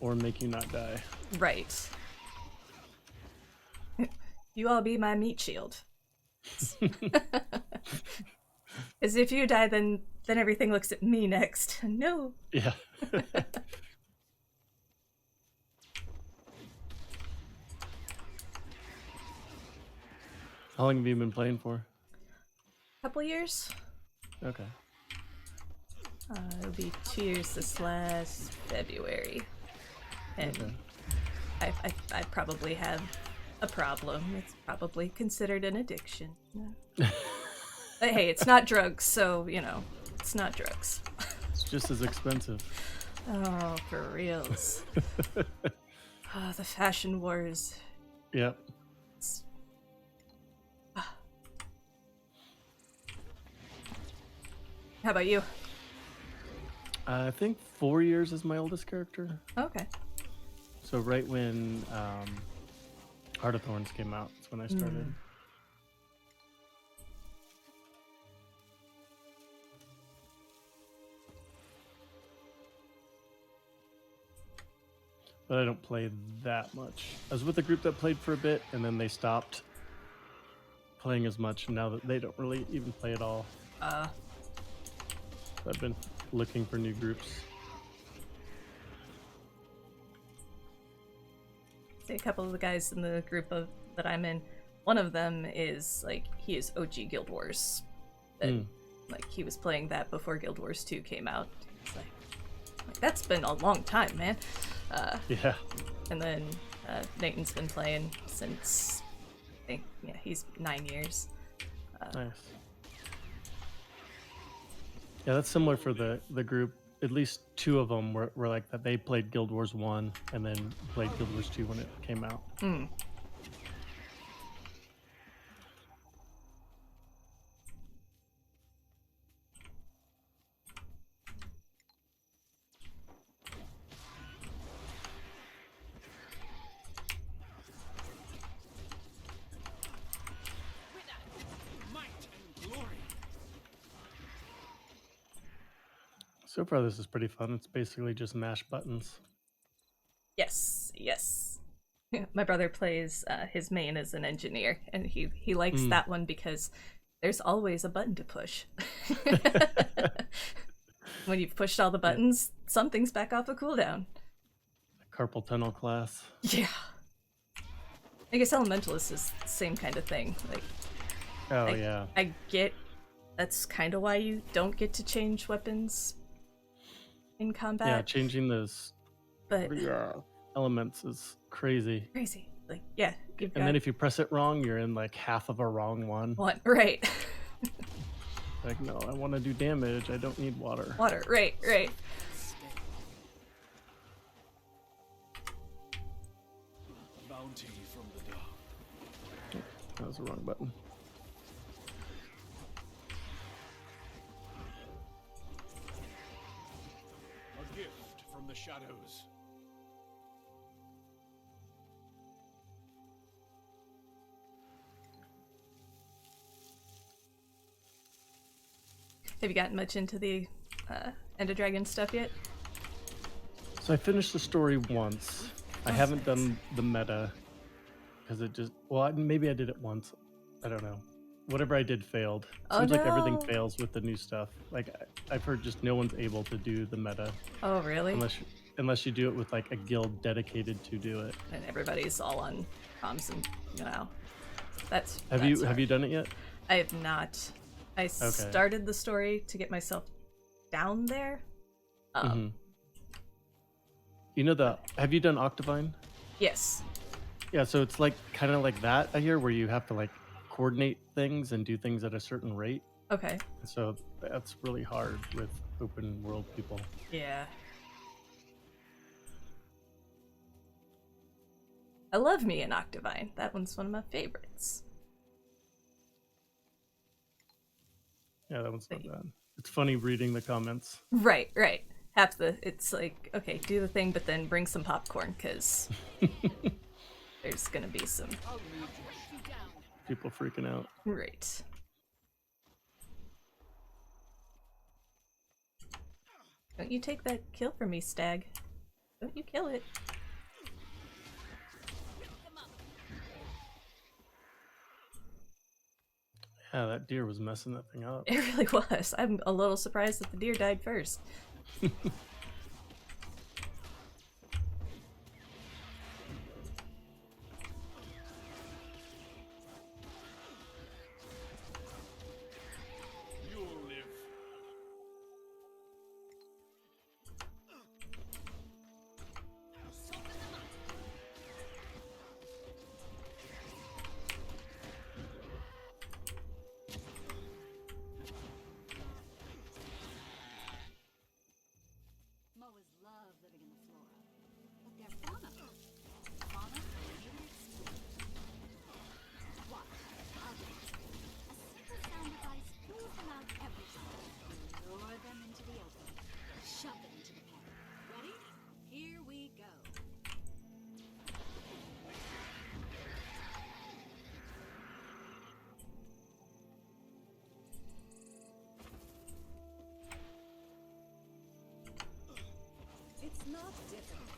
Or make you not die. Right. You all be my meat shield. As if you die, then everything looks at me next. No. Yeah. How long have you been playing for? Couple years. Okay. It'll be 2 years this last February. And Okay. I probably have a problem. It's probably considered an addiction. But hey, it's not drugs, so, it's not drugs. It's just as expensive. Oh, for reals. Oh, the fashion wars. Yep. It's... How about you? I think 4 years is my oldest character. Okay. So right when Heart of Thorns came out, that's when I started. But I don't play that much. I was with a group that played for a bit, and then they stopped playing as much. Now that they don't really even play at all. So I've been looking for new groups. See, a couple of the guys in the group that I'm in, one of them is he is OG Guild Wars. He was playing that before Guild Wars 2 came out. It's like that's been a long time, man. Yeah. And then Nathan's been playing since I think he's 9 years. Nice. Yeah, that's similar for the group. At least 2 of them were like that. They played Guild Wars 1 and then played Guild Wars 2 when it came out. Might and glory. So far, this is pretty fun. It's basically just mash buttons. Yes. My brother plays his main as an engineer, and he likes that one because there's always a button to push. When you've pushed all the buttons, something's back off a cooldown. Carpal tunnel class. Yeah. I guess Elementalist is the same kind of thing. Oh, yeah. I get that's kind of why you don't get to change weapons in combat. Yeah, changing those but elements is crazy. crazy. Yeah, you've And then if you press it wrong, you're in half of a wrong one. one right. No, I want to do damage. I don't need water. Water, right. Bounty from the dark. That was the wrong button. A gift from the shadows. Have you gotten much into the Ender Dragon stuff yet? So I finished the story once. I haven't done the meta because it just, well, maybe I did it once. I don't know. Whatever I did failed. Oh, Seems like everything no. fails with the new stuff. Like I've heard just no one's able to do the meta Oh, really? unless you do it with like a guild dedicated to do it. And everybody's all on comms and, you know, that's Have you done it yet? I have not. I started the story to get myself down there. You know have you done Octavine? Yes. Yeah, so it's like kind of like that I hear, where you have to like coordinate things and do things at a certain rate. Okay. So that's really hard with open world people. Yeah. I love me an Octavine. That one's one of my favorites. Yeah, that one's not bad. It's funny reading the comments. Right. It's like, okay, do the thing, but then bring some popcorn, because there's gonna be some... People freaking out. Right. Don't you take that kill from me, Stag. Don't you kill it. Yeah, that deer was messing that thing up. It really was. I'm a little surprised that the deer died first. You'll live. Moas love living in the flora, but their fauna. Fauna created Watch, I'll do it. A simple sound device pulls them out every time. Lure them into the open. Shove them into the pen. Ready? Here we go. It's not difficult.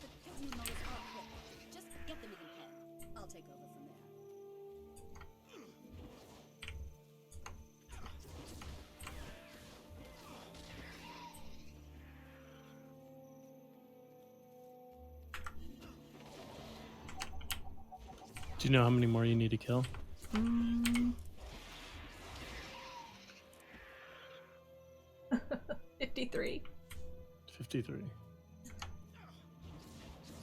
The pygmy moas are quick. Just get them in the pen. I'll take over from there. Do you know how many more you need to kill? 53. 53.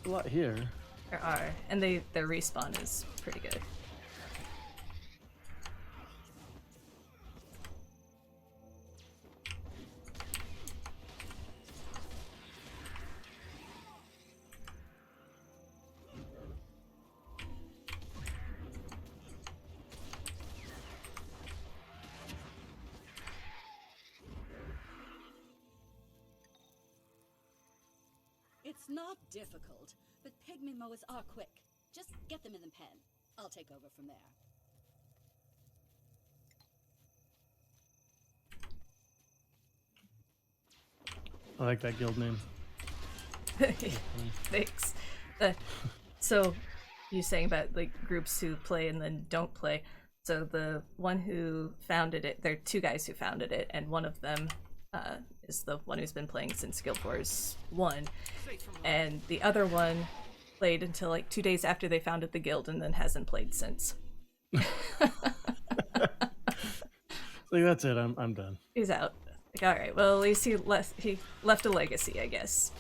A lot here. There are. And their respawn is pretty good. It's not difficult, but pygmy moas are quick. Just get them in the pen. I'll take over from there. I like that guild name. Thanks. So, you saying about like groups who play and then don't play. So the one who founded it, there are two guys who founded it, and one of them is the one who's been playing since Guild Wars 1, and the other one played until like 2 days after they founded the guild and then hasn't played since. Like, that's it. I'm done. He's out. Like, all right. Well, at least he left a legacy, I guess.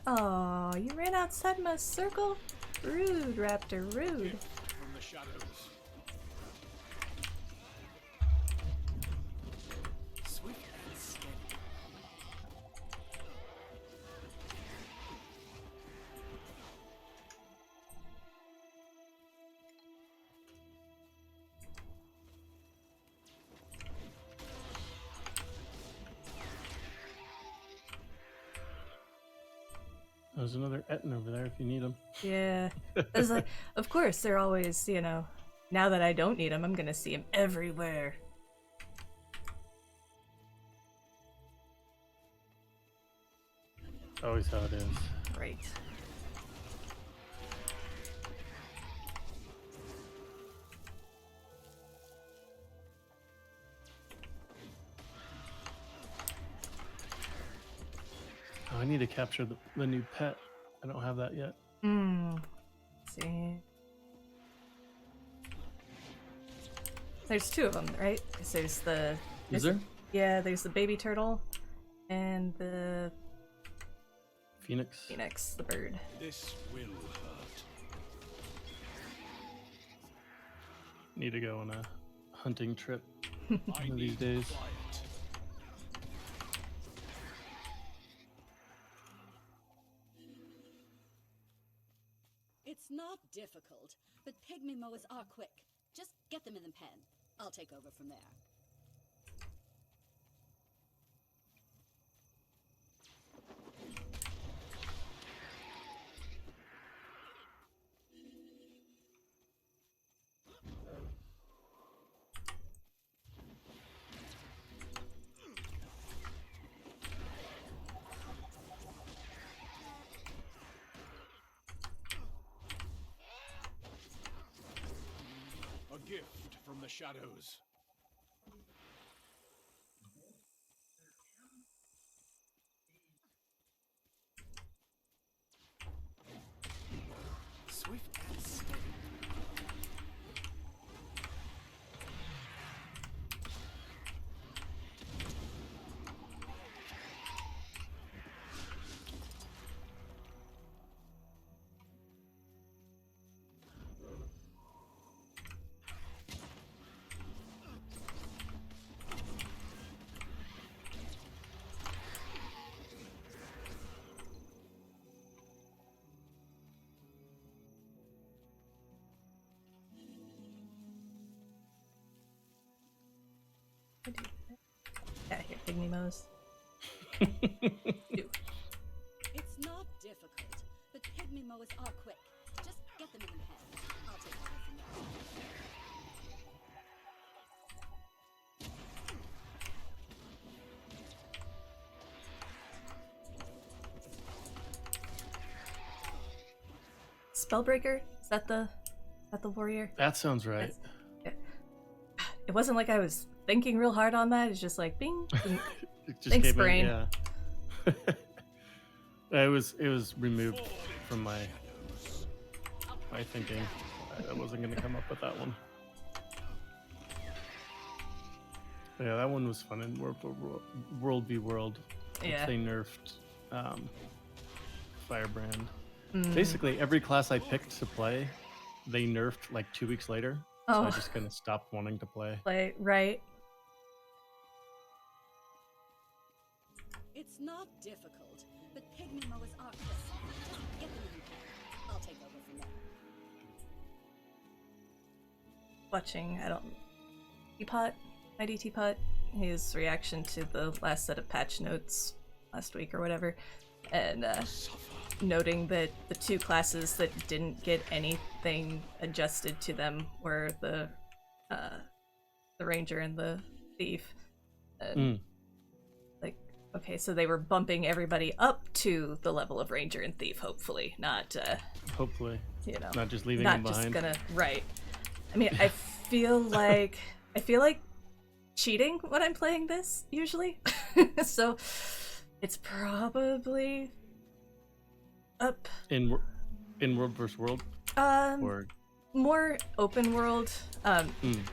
Oh, you ran outside my circle? Rude, Raptor, rude. From the shadows. Swift and steady. There's another Etten over there if you need him. Yeah. I was like, of course, they're always, now that I don't need them, I'm gonna see them everywhere. Always how it is. Right. Oh, I need to capture the new pet. I don't have that yet. Let's see. There's two of them, right? 'Cause there's the... Is there? Yeah, there's the baby turtle and the Phoenix? phoenix, the bird. This will hurt. Need to go on a hunting trip I one of these need days. quiet. It's not difficult, but pygmy mowers are quick. Just get them in the pen. I'll take over from there. A gift from the shadows. Swift and steady. Yeah, here, pygmy mows. It's not difficult, but pygmy mowers are quick. Just get them in the pen. I'll take over from there. Spellbreaker? Is that the warrior? That sounds right. It wasn't like I was thinking real hard on that. It's just like bing. bing. It just Thanks, came in, brain. yeah. it was removed from my thinking. I wasn't gonna come up with that one. Yeah, that one was fun in World v World. Which Yeah. they nerfed Firebrand. Basically, every class I picked to play, they nerfed like 2 weeks later. So I Oh. just kind of stopped wanting to play. Like, right. It's not difficult, but pygmy mowers are quick. Just get them in the pen. I'll take over from there. Watching, Teapot, Mighty Teapot, his reaction to the last set of patch notes last week or whatever, and noting that the two classes that didn't get anything adjusted to them were the ranger and the thief. And like, okay, so they were bumping everybody up to the level of ranger and thief, hopefully, not Hopefully, you know, not just leaving not them just behind. right. I mean, I feel like cheating when I'm playing this usually. So it's probably up In World vs World, or more open world.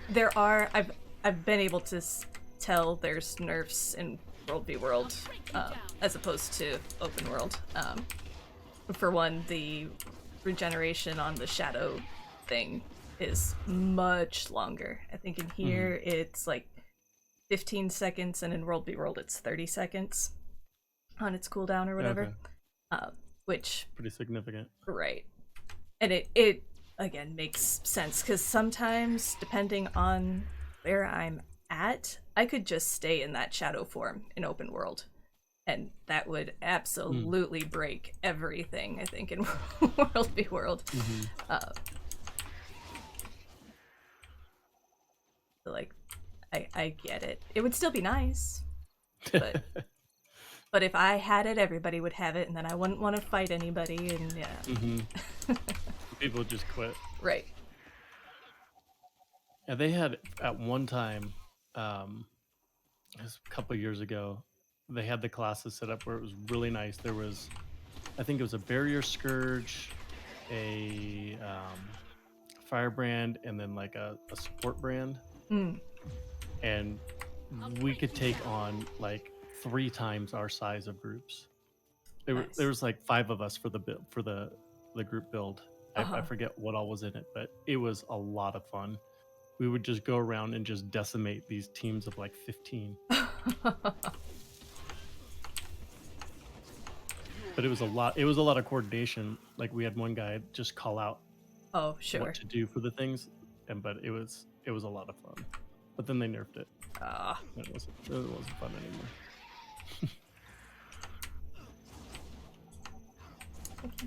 There are I've been able to tell there's nerfs in World v World as opposed to open world. For one, the regeneration on the shadow thing is much longer. I think in here it's like 15 seconds, and in World v World it's 30 seconds on its cooldown or whatever. Okay. Which, pretty significant. right. And it again makes sense, because sometimes, depending on where I'm at, I could just stay in that shadow form in open world And that would absolutely break everything, I think, in World v. World. So, like, I get it. It would still be nice, but but if I had it, everybody would have it, and then I wouldn't want to fight anybody, and yeah. People would just quit. Right. Yeah, they had at one time, it was a couple of years ago, they had the classes set up where it was really nice. There was, I think it was a barrier scourge, a firebrand, and then like a support brand. And we could take on like 3 times our size of groups. There was like 5 of us for the group build. I forget what all was in it, but it was a lot of fun. We would just go around and just decimate these teams of like 15. But it was a lot of coordination. Like we had one guy just call out what to do for the things, but it was a lot of fun. But then they nerfed it. It wasn't fun anymore.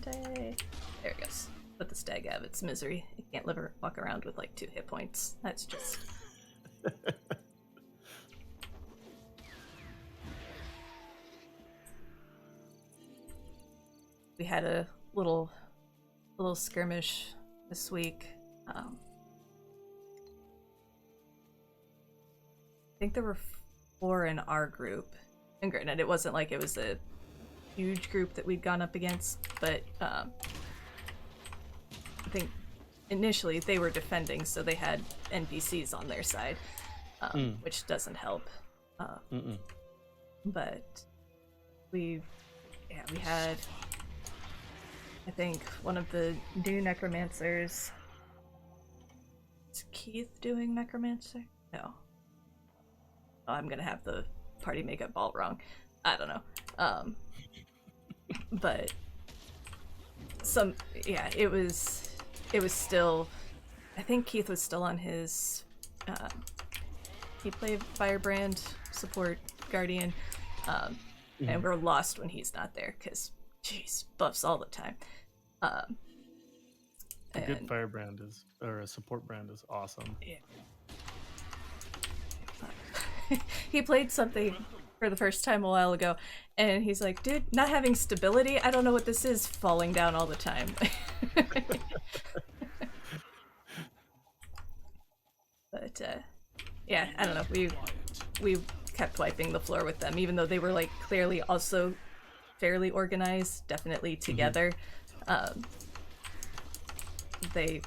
There it goes. Put the stag out of its misery. It can't walk around with like 2 hit points. That's just... We had a little skirmish this week. I think there were 4 in our group. And granted, it wasn't like it was a huge group that we'd gone up against, but I think initially they were defending, so they had NPCs on their side, which doesn't help. But we had, I think, one of the new necromancers. Is Keith doing necromancer? No. Oh, I'm gonna have the party makeup all wrong. I don't know. But it was still, I think Keith was still on his, he played Firebrand, support, Guardian, and we're lost when he's not there, because, jeez, buffs all the time. A good Firebrand or a support brand is awesome. Yeah. He played something for the first time a while ago, and he's like, dude, not having stability, I don't know what this is, falling down all the time. But yeah, I don't know, we kept wiping the floor with them, even though they were like clearly also fairly organized, definitely together. They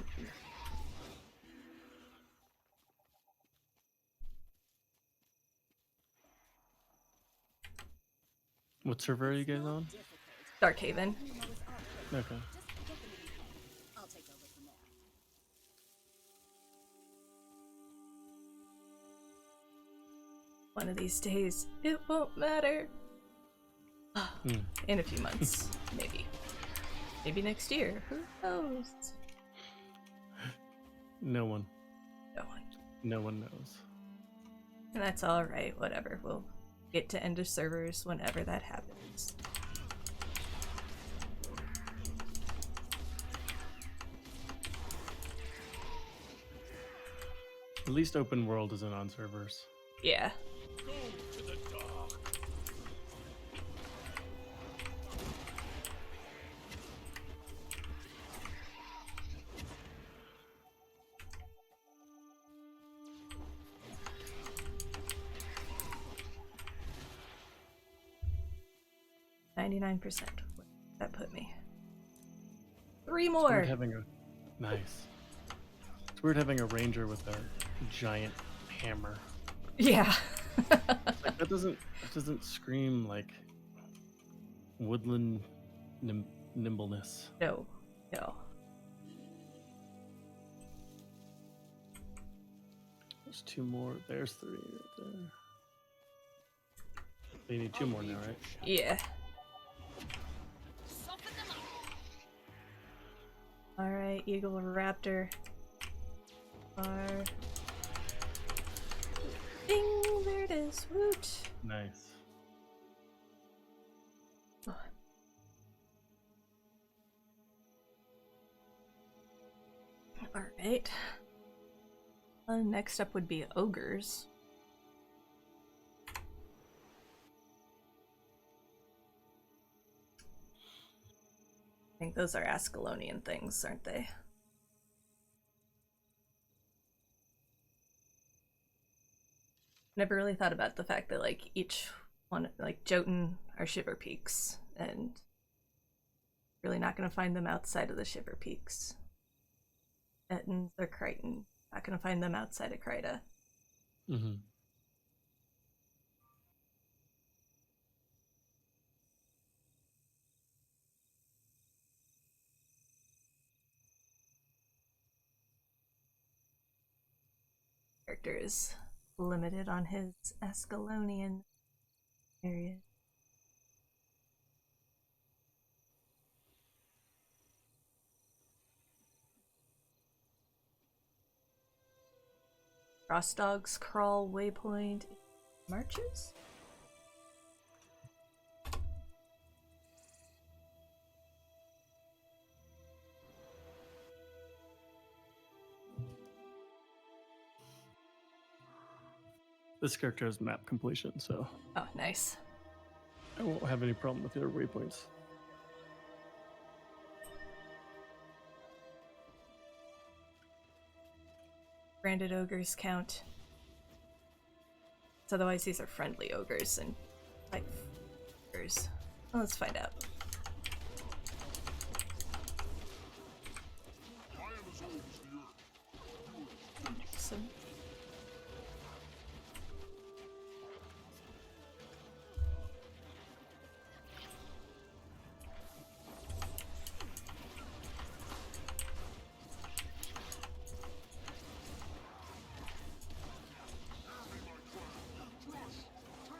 What server are you guys on? Darkhaven. Okay. I'll take over from there. One of these days, it won't matter. In a few months, maybe. Maybe next year. Who knows? No one. No one. No one knows. And that's alright, whatever. We'll get to end of servers whenever that happens. At least open world isn't on servers. Yeah. Go to the dark. %. That put me. 3 more. It's weird having nice. It's weird having a ranger with a giant hammer. Yeah. Like, that doesn't scream like woodland nimbleness. No. There's 2 more. There's 3 right there. They need 2 more now, right? Yeah. Alright, Eagle Raptor. Ding! There it is. Woot! Nice. Right. Next up would be ogres. I think those are Ascalonian things, aren't they? Never really thought about the fact that like each one, like Jotun are Shiver Peaks, and really not gonna find them outside of the Shiver Peaks. Ettins or Crichton, not gonna find them outside of Kryta. Mm-hmm. Character is limited on his Ascalonian area. Cross dogs crawl waypoint marches? This character has map completion, so Oh, nice. I won't have any problem with your waypoints. Branded ogres count. So otherwise these are friendly ogres and like ogres. Well, let's find out. So,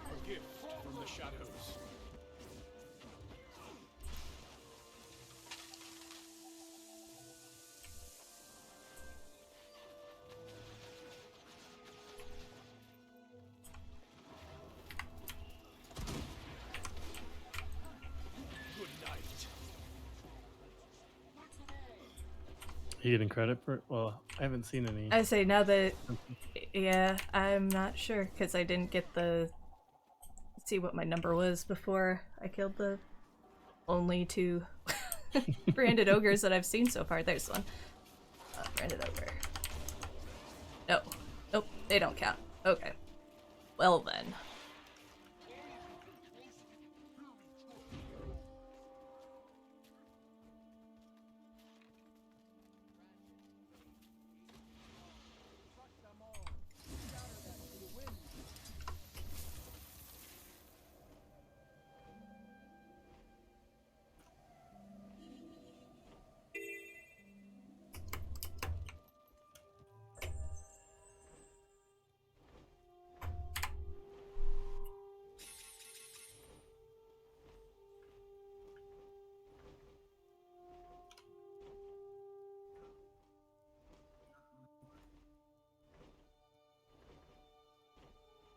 A gift from the shadows. Good night. You getting credit for? Well, I haven't seen any. I say now that, yeah, I'm not sure because I didn't get the see what my number was before I killed the only two branded ogres that I've seen so far. There's one. Branded ogre. No. Nope, they don't count. Okay. Well then.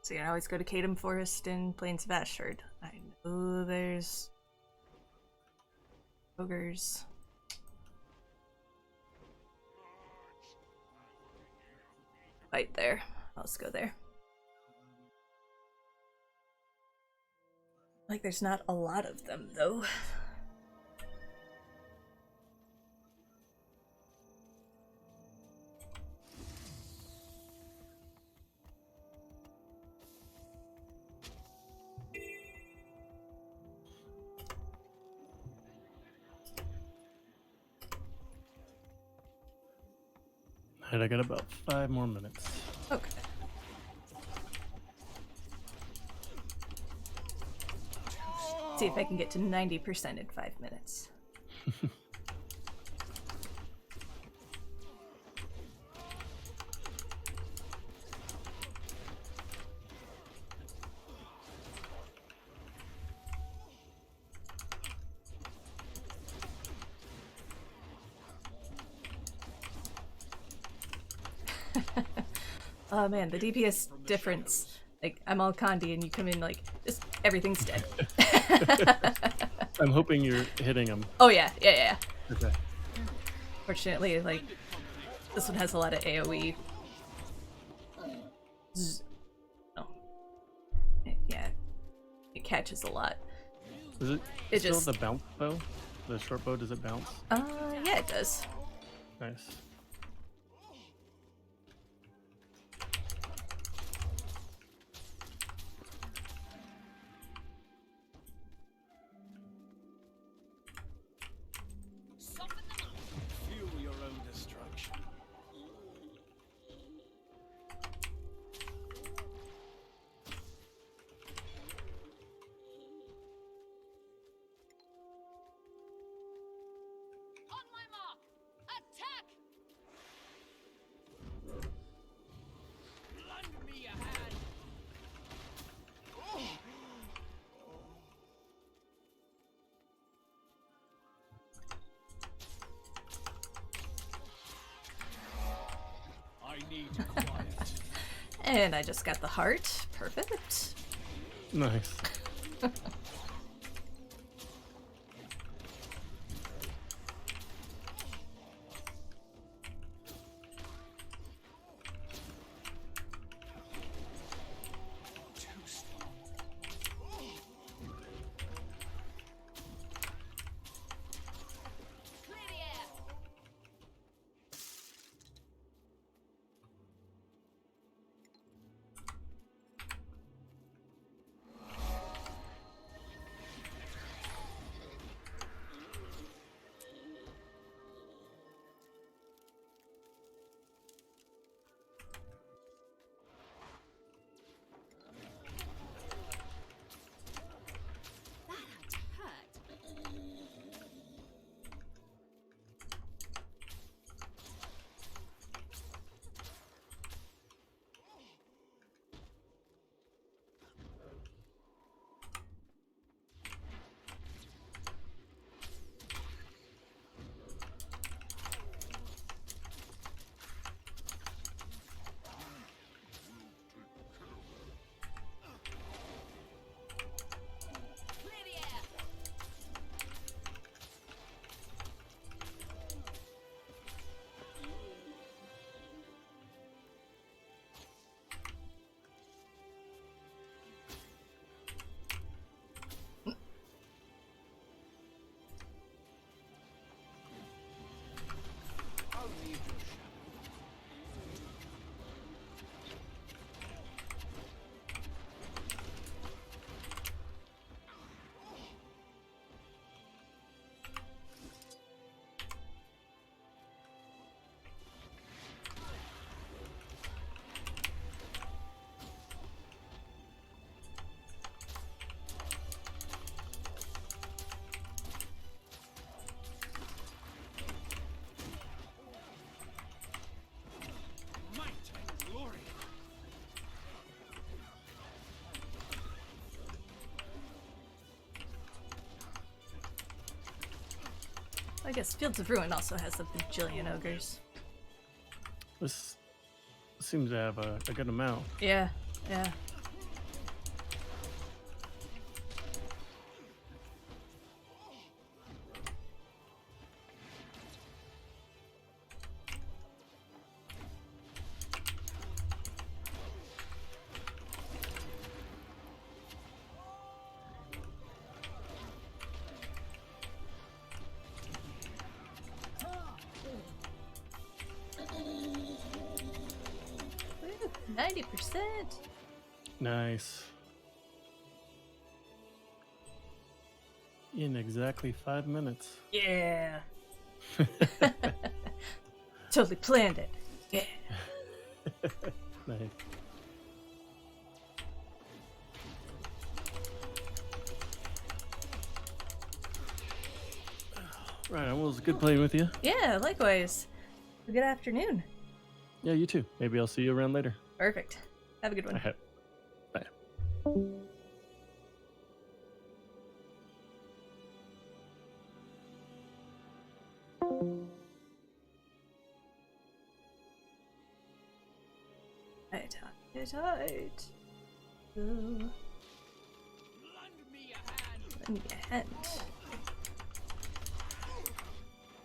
So you can always go to Kadam Forest in Plains of Ashford. I know there's ogres. Right there. Let's go there. Like there's not a lot of them though. Alright, I got about 5 more minutes. Okay. See if I can get to 90% in 5 minutes. Oh man, the DPS difference. Like, I'm all Condi and you come in like, just everything's dead. I'm hoping you're hitting them. Oh yeah, yeah. Okay. Fortunately, like, This one has a lot of AoE. Oh. Yeah. It catches a lot. Is it, It still just- the bounce bow? The short bow, does it bounce? Yeah, it does. Nice. Fuel your own destruction. On my mark! Attack! Lend me a hand. I need quiet. And I just got the heart. Perfect. Nice. Too strong. Clear the air! That had to hurt. Clear the air! I'll need your shadow. Might and glory. I guess Fields of Ruin also has a bajillion ogres. This seems to have a good amount. Yeah, yeah. Woo, 90%. Nice. In exactly 5 minutes. Yeah. Totally planned it. Yeah. Nice. Right, well, it was good playing with you. Yeah, likewise. Good afternoon. Yeah, you too. Maybe I'll see you around later. Perfect. Have a good one. Okay. Bye. Tight, tight. Ooh, Lend me a hand. lend me a hand.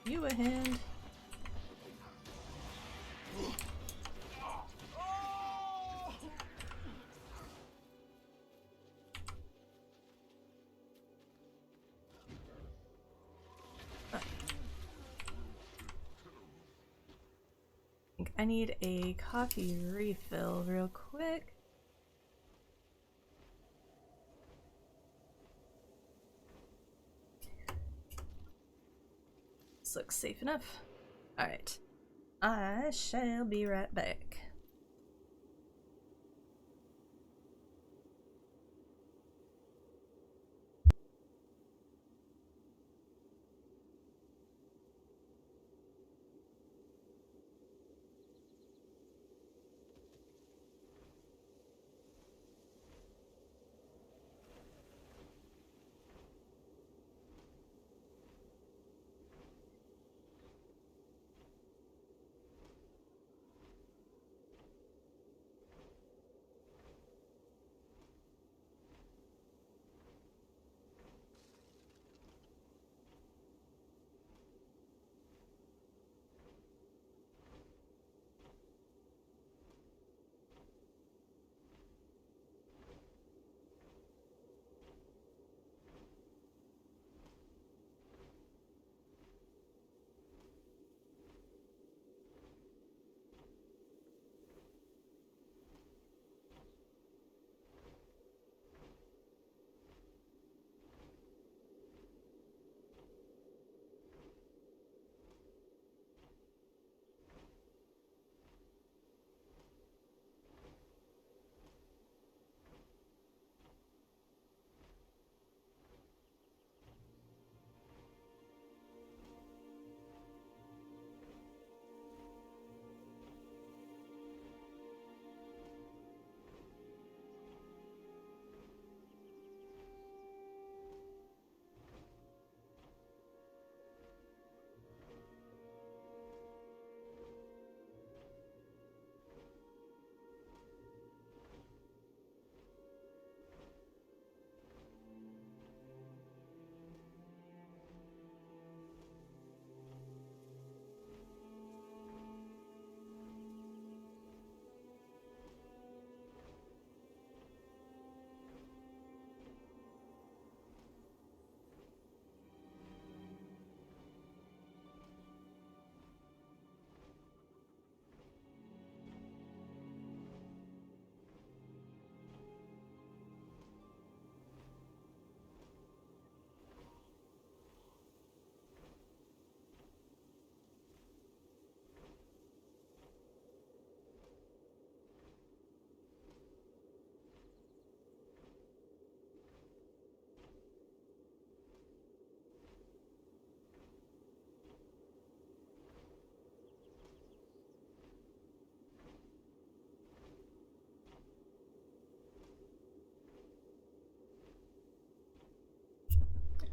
You a hand. I need a coffee refill real quick. This looks safe enough. Alright. I shall be right back.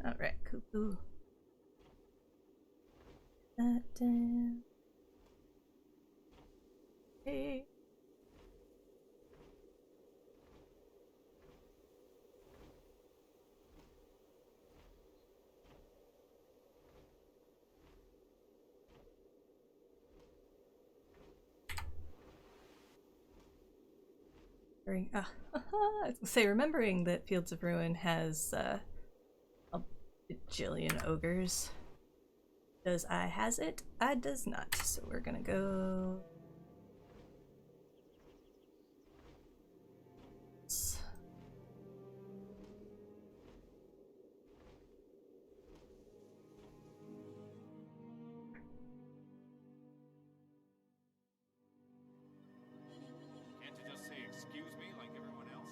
Alright, cuckoo. That down. Hey. I was gonna say, remembering that Fields of Ruin has a bajillion ogres. Does I has it? I does not. So we're gonna go. Can't you just say excuse me like everyone else?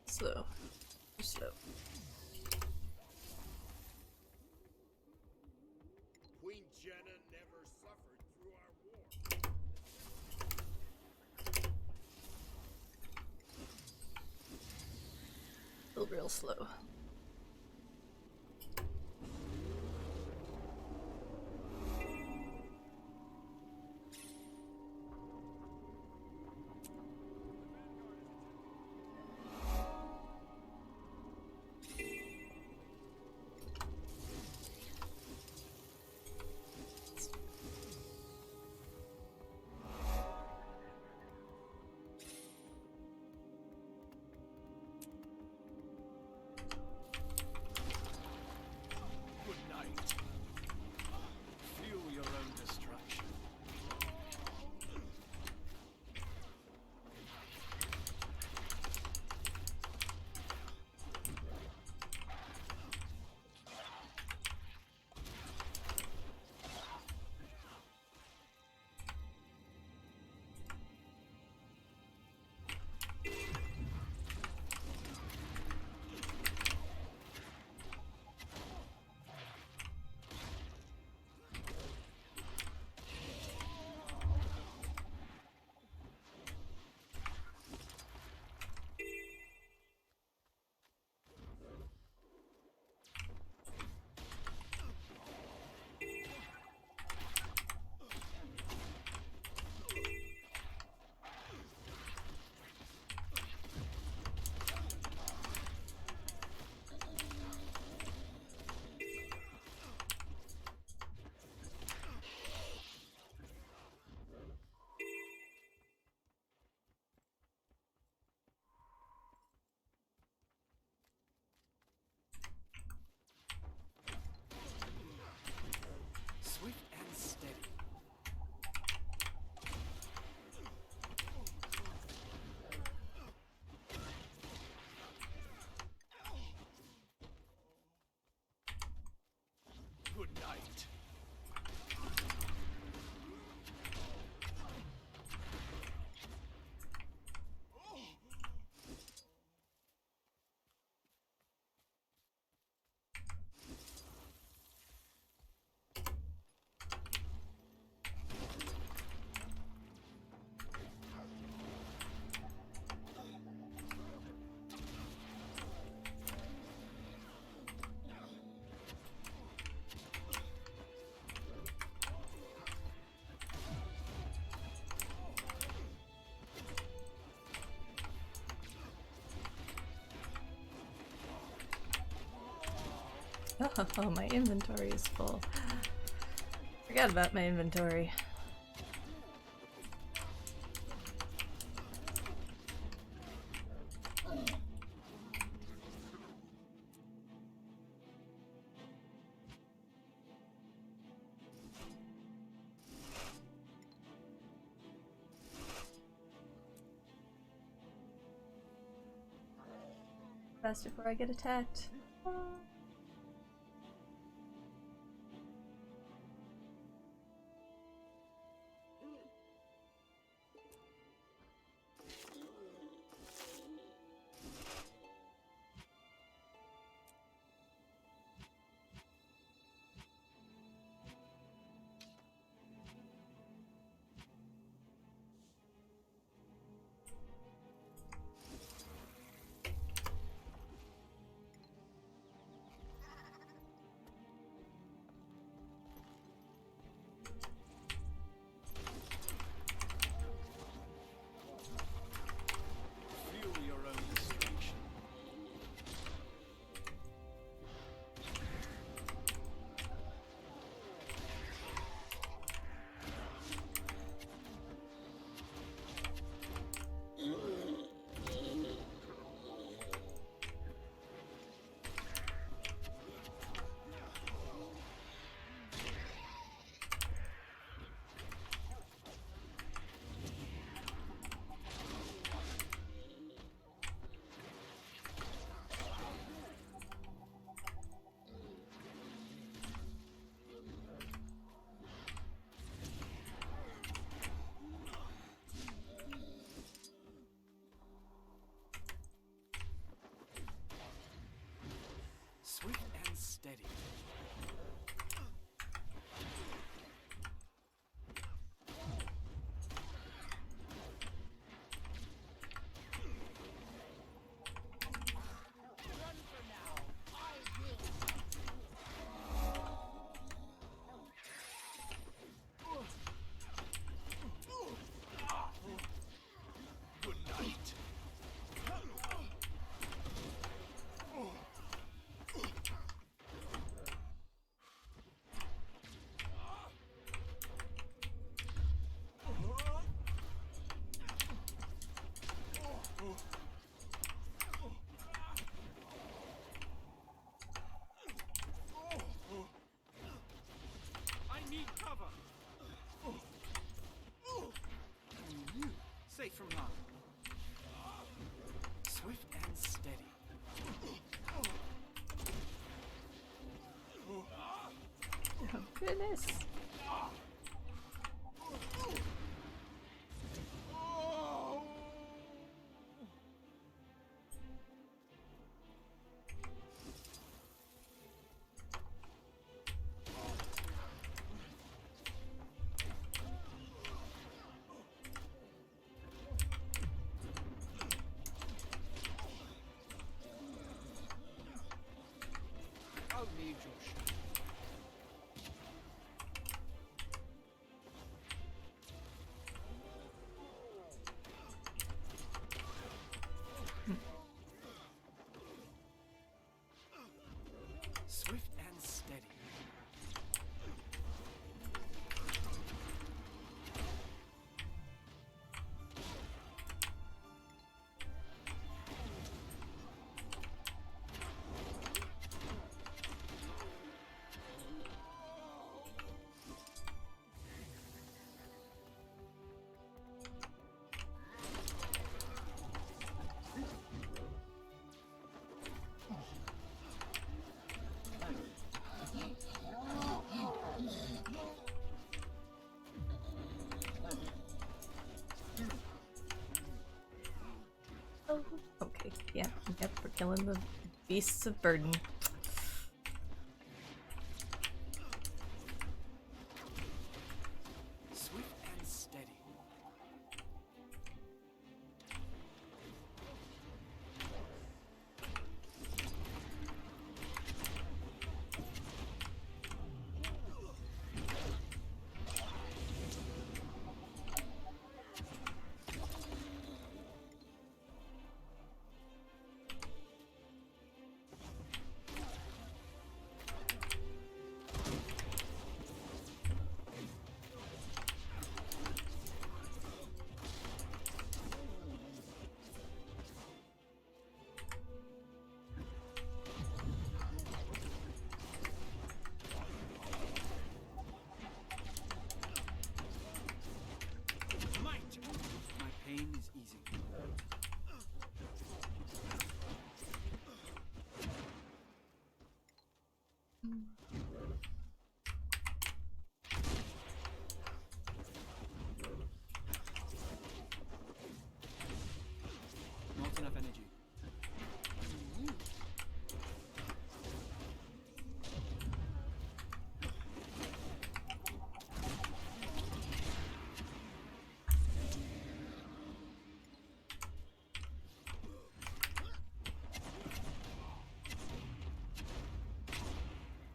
Slow. Slow. Queen Jenna never suffered through our war. real slow. Good night. Fuel your own destruction. Swift and steady. Good night. Oh, my inventory is full. Forgot about my inventory. Fast before I get attacked. goodness. I'll need your shit. Swift and steady. Oh, okay. Yeah, yep, we're killing the beasts of burden. Swift and steady. Might. My pain is easing. Not enough energy.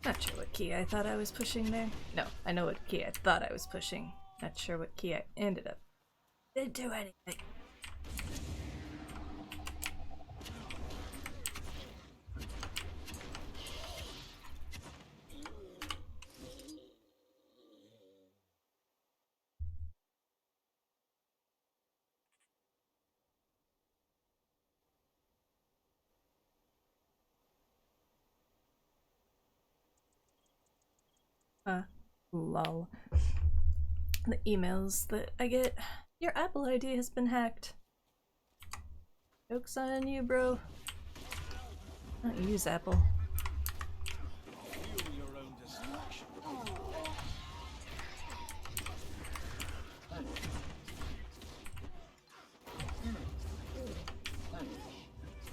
Not sure what key I thought I was pushing there. No, I know what key I thought I was pushing. Not sure what key I ended up. Didn't do anything. Lol. The emails that I get. Your Apple ID has been hacked. Joke's on you, bro. I don't use Apple. Fuel your own destruction.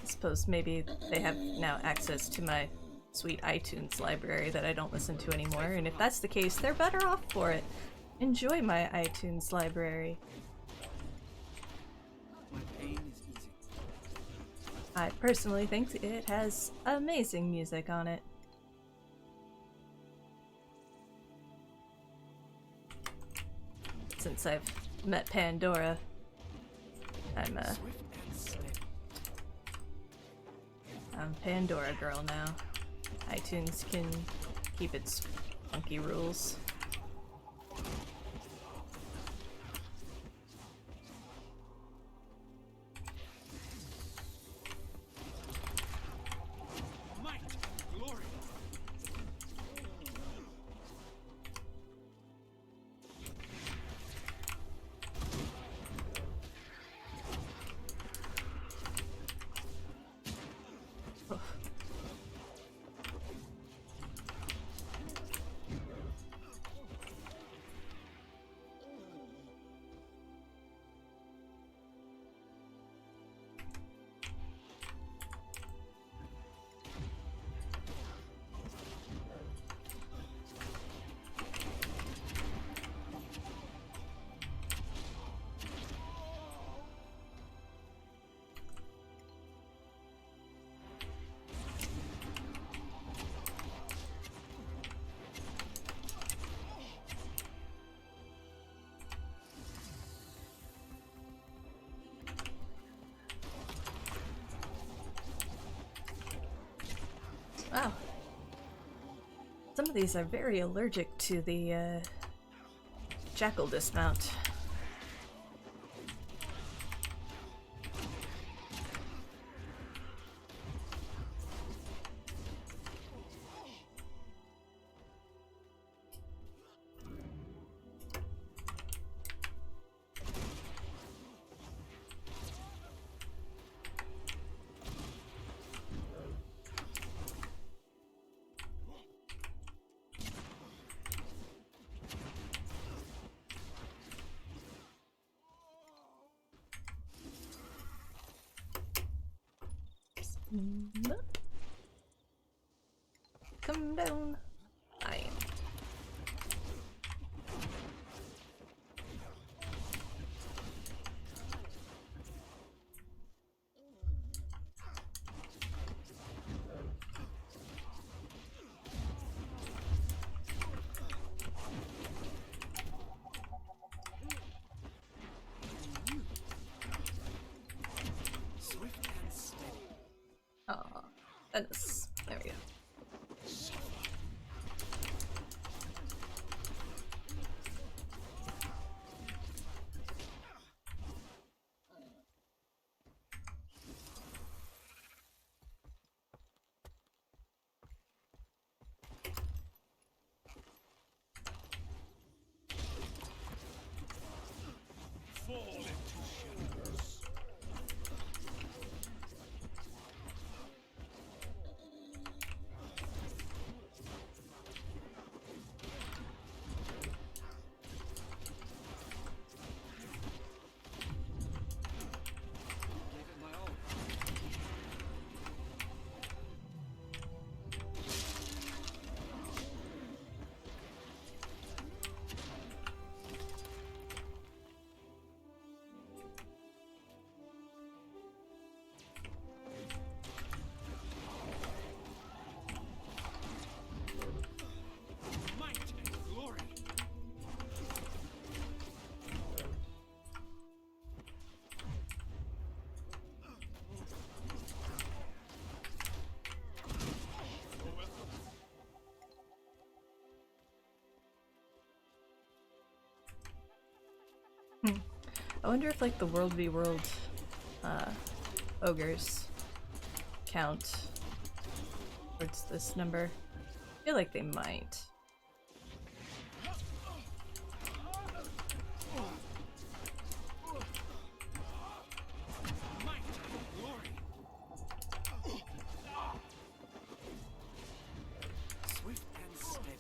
I suppose maybe they have now access to my sweet iTunes library that I don't listen to anymore, and if that's the case, they're better off for it. Enjoy my iTunes library. My pain is easing. I personally think it has amazing music on it. Since I've met Pandora, I'm Swift and steady. I'm Pandora girl now. iTunes can keep its funky rules. Might and glory. Wow. Some of these are very allergic to the jackal dismount. Come down. I am. Swift and steady. Aw, Venice. There we go. Fall into shadows. Gave it my all. Might and glory. I wonder if like the World v World ogres count towards this number. I feel like they might. Might and glory. Swift and steady.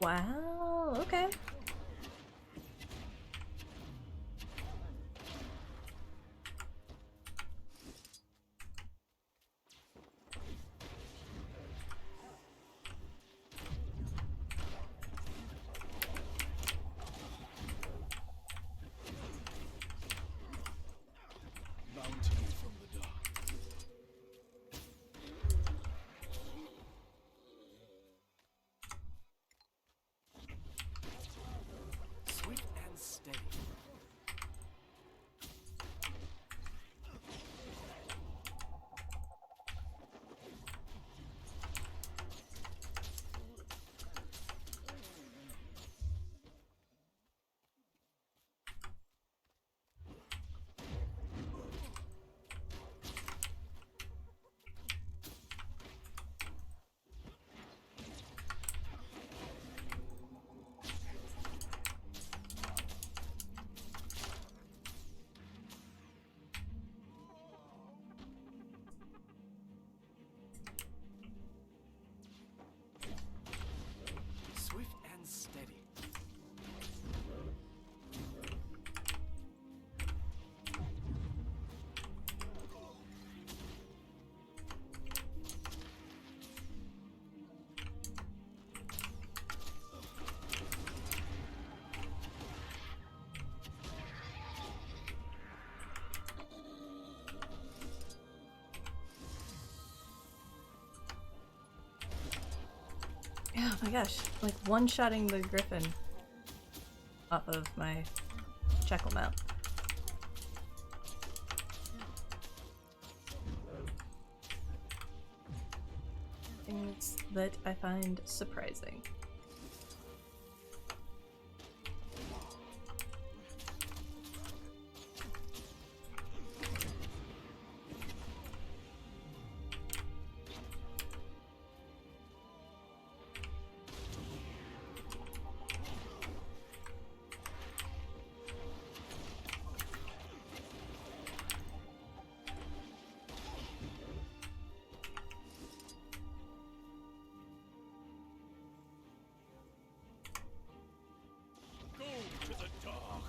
Wow, okay. Bounty from the dark. Oh my gosh, like one-shotting the griffin off of my Jekyll mount. Things that I find surprising. Go to the dark.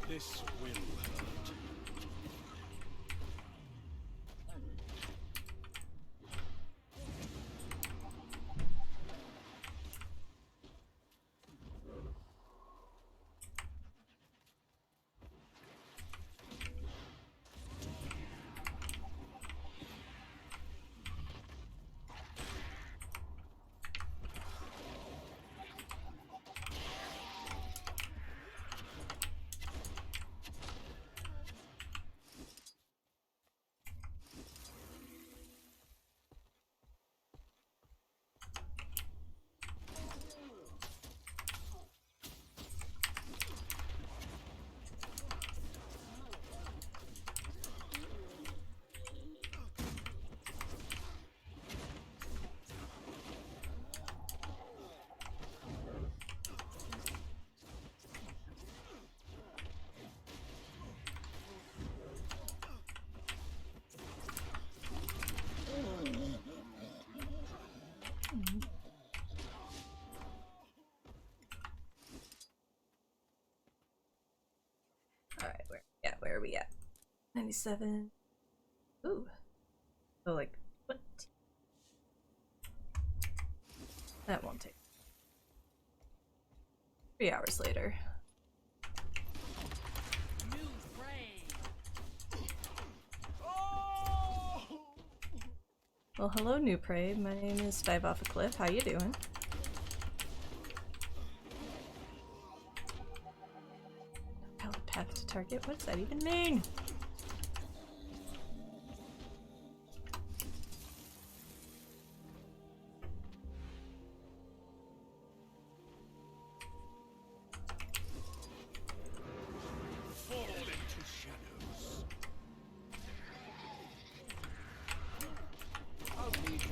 This will hurt. Alright, where are we at? 97. Ooh. So like, what? That won't take. 3 hours later. Well, hello, new prey. My name is Dive Off a Cliff. How you doing? Valid path to target. What does that even mean? Fall into shadows. I'll lead you.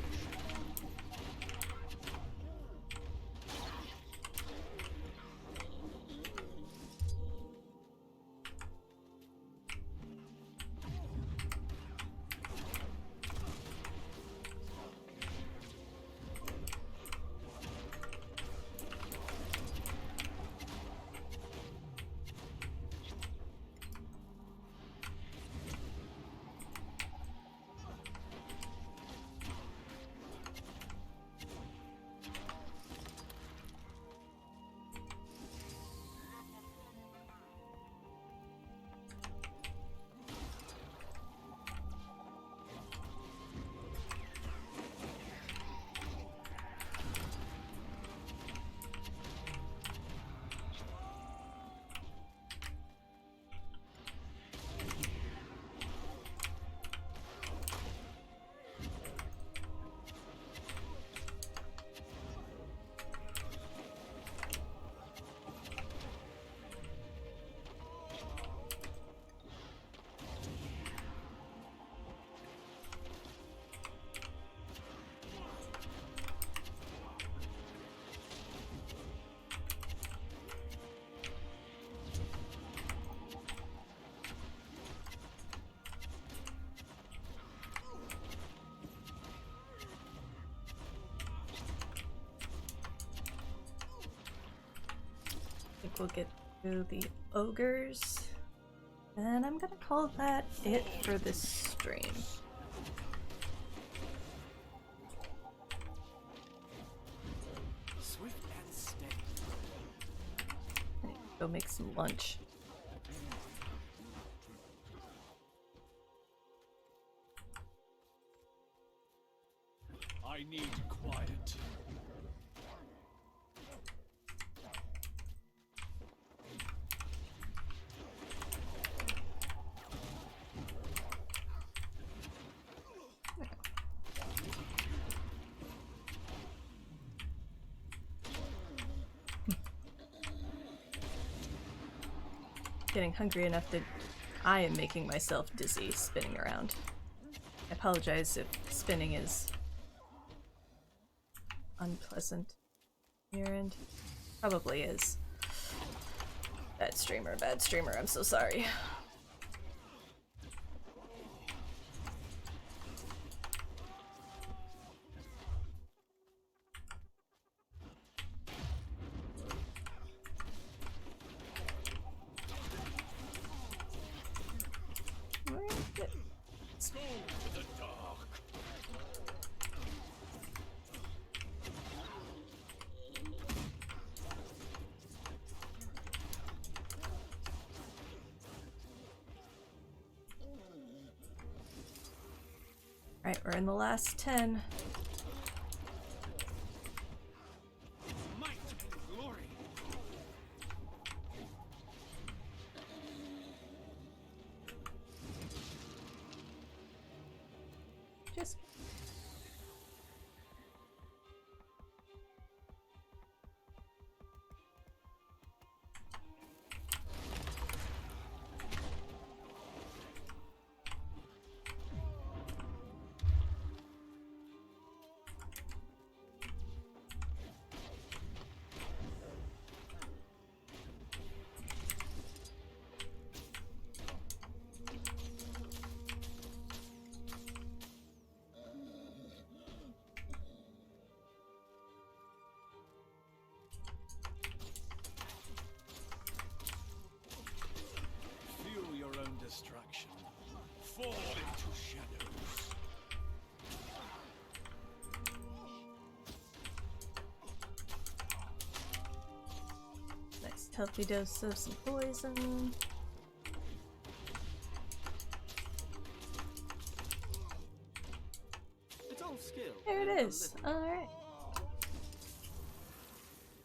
think we'll get through the ogres. And I'm gonna call that it for this stream. Swift and steady. I need to go make some lunch. I need quiet. Getting hungry enough that I am making myself dizzy spinning around. I apologize if spinning is unpleasant on your end. Probably is. Bad streamer, I'm so sorry. Alright, we're in the last 10. Might and glory. Just Feel your own destruction. Fall into shadows. nice healthy dose of some poison. It's all skill. There it is. Alright.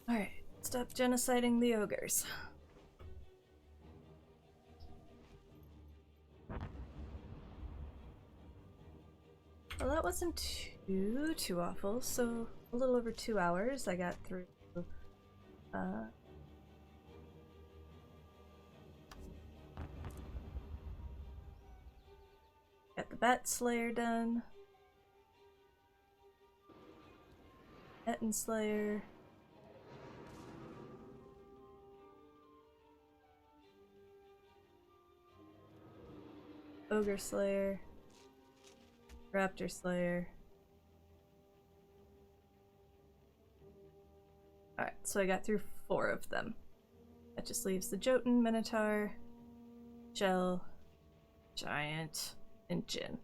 Alright, stop genociding the ogres. Well, that wasn't too awful. So a little over 2 hours I got through. Got the Bat Slayer done. Ettin Slayer. Ogre Slayer. Raptor Slayer. Alright, so I got through 4 of them. That just leaves the Jotun, Minotaur, Shell, Giant, and Jin.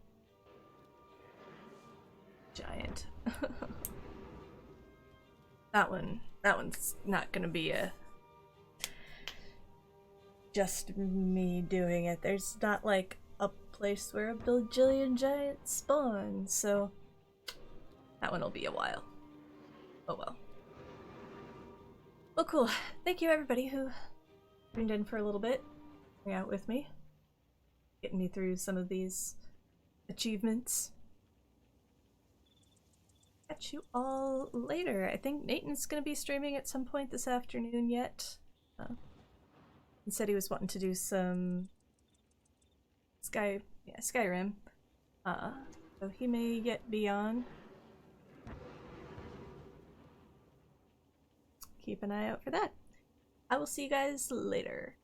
Giant. That one's not gonna be a just me doing it. There's not like a place where a bajillion giants spawn, so that one will be a while. Oh well. Well, cool. Thank you everybody who tuned in for a little bit, hang out with me, getting me through some of these achievements. Catch you all later. I think Nathan's gonna be streaming at some point this afternoon yet. He said he was wanting to do some Skyrim. So he may yet be on. Keep an eye out for that. I will see you guys later.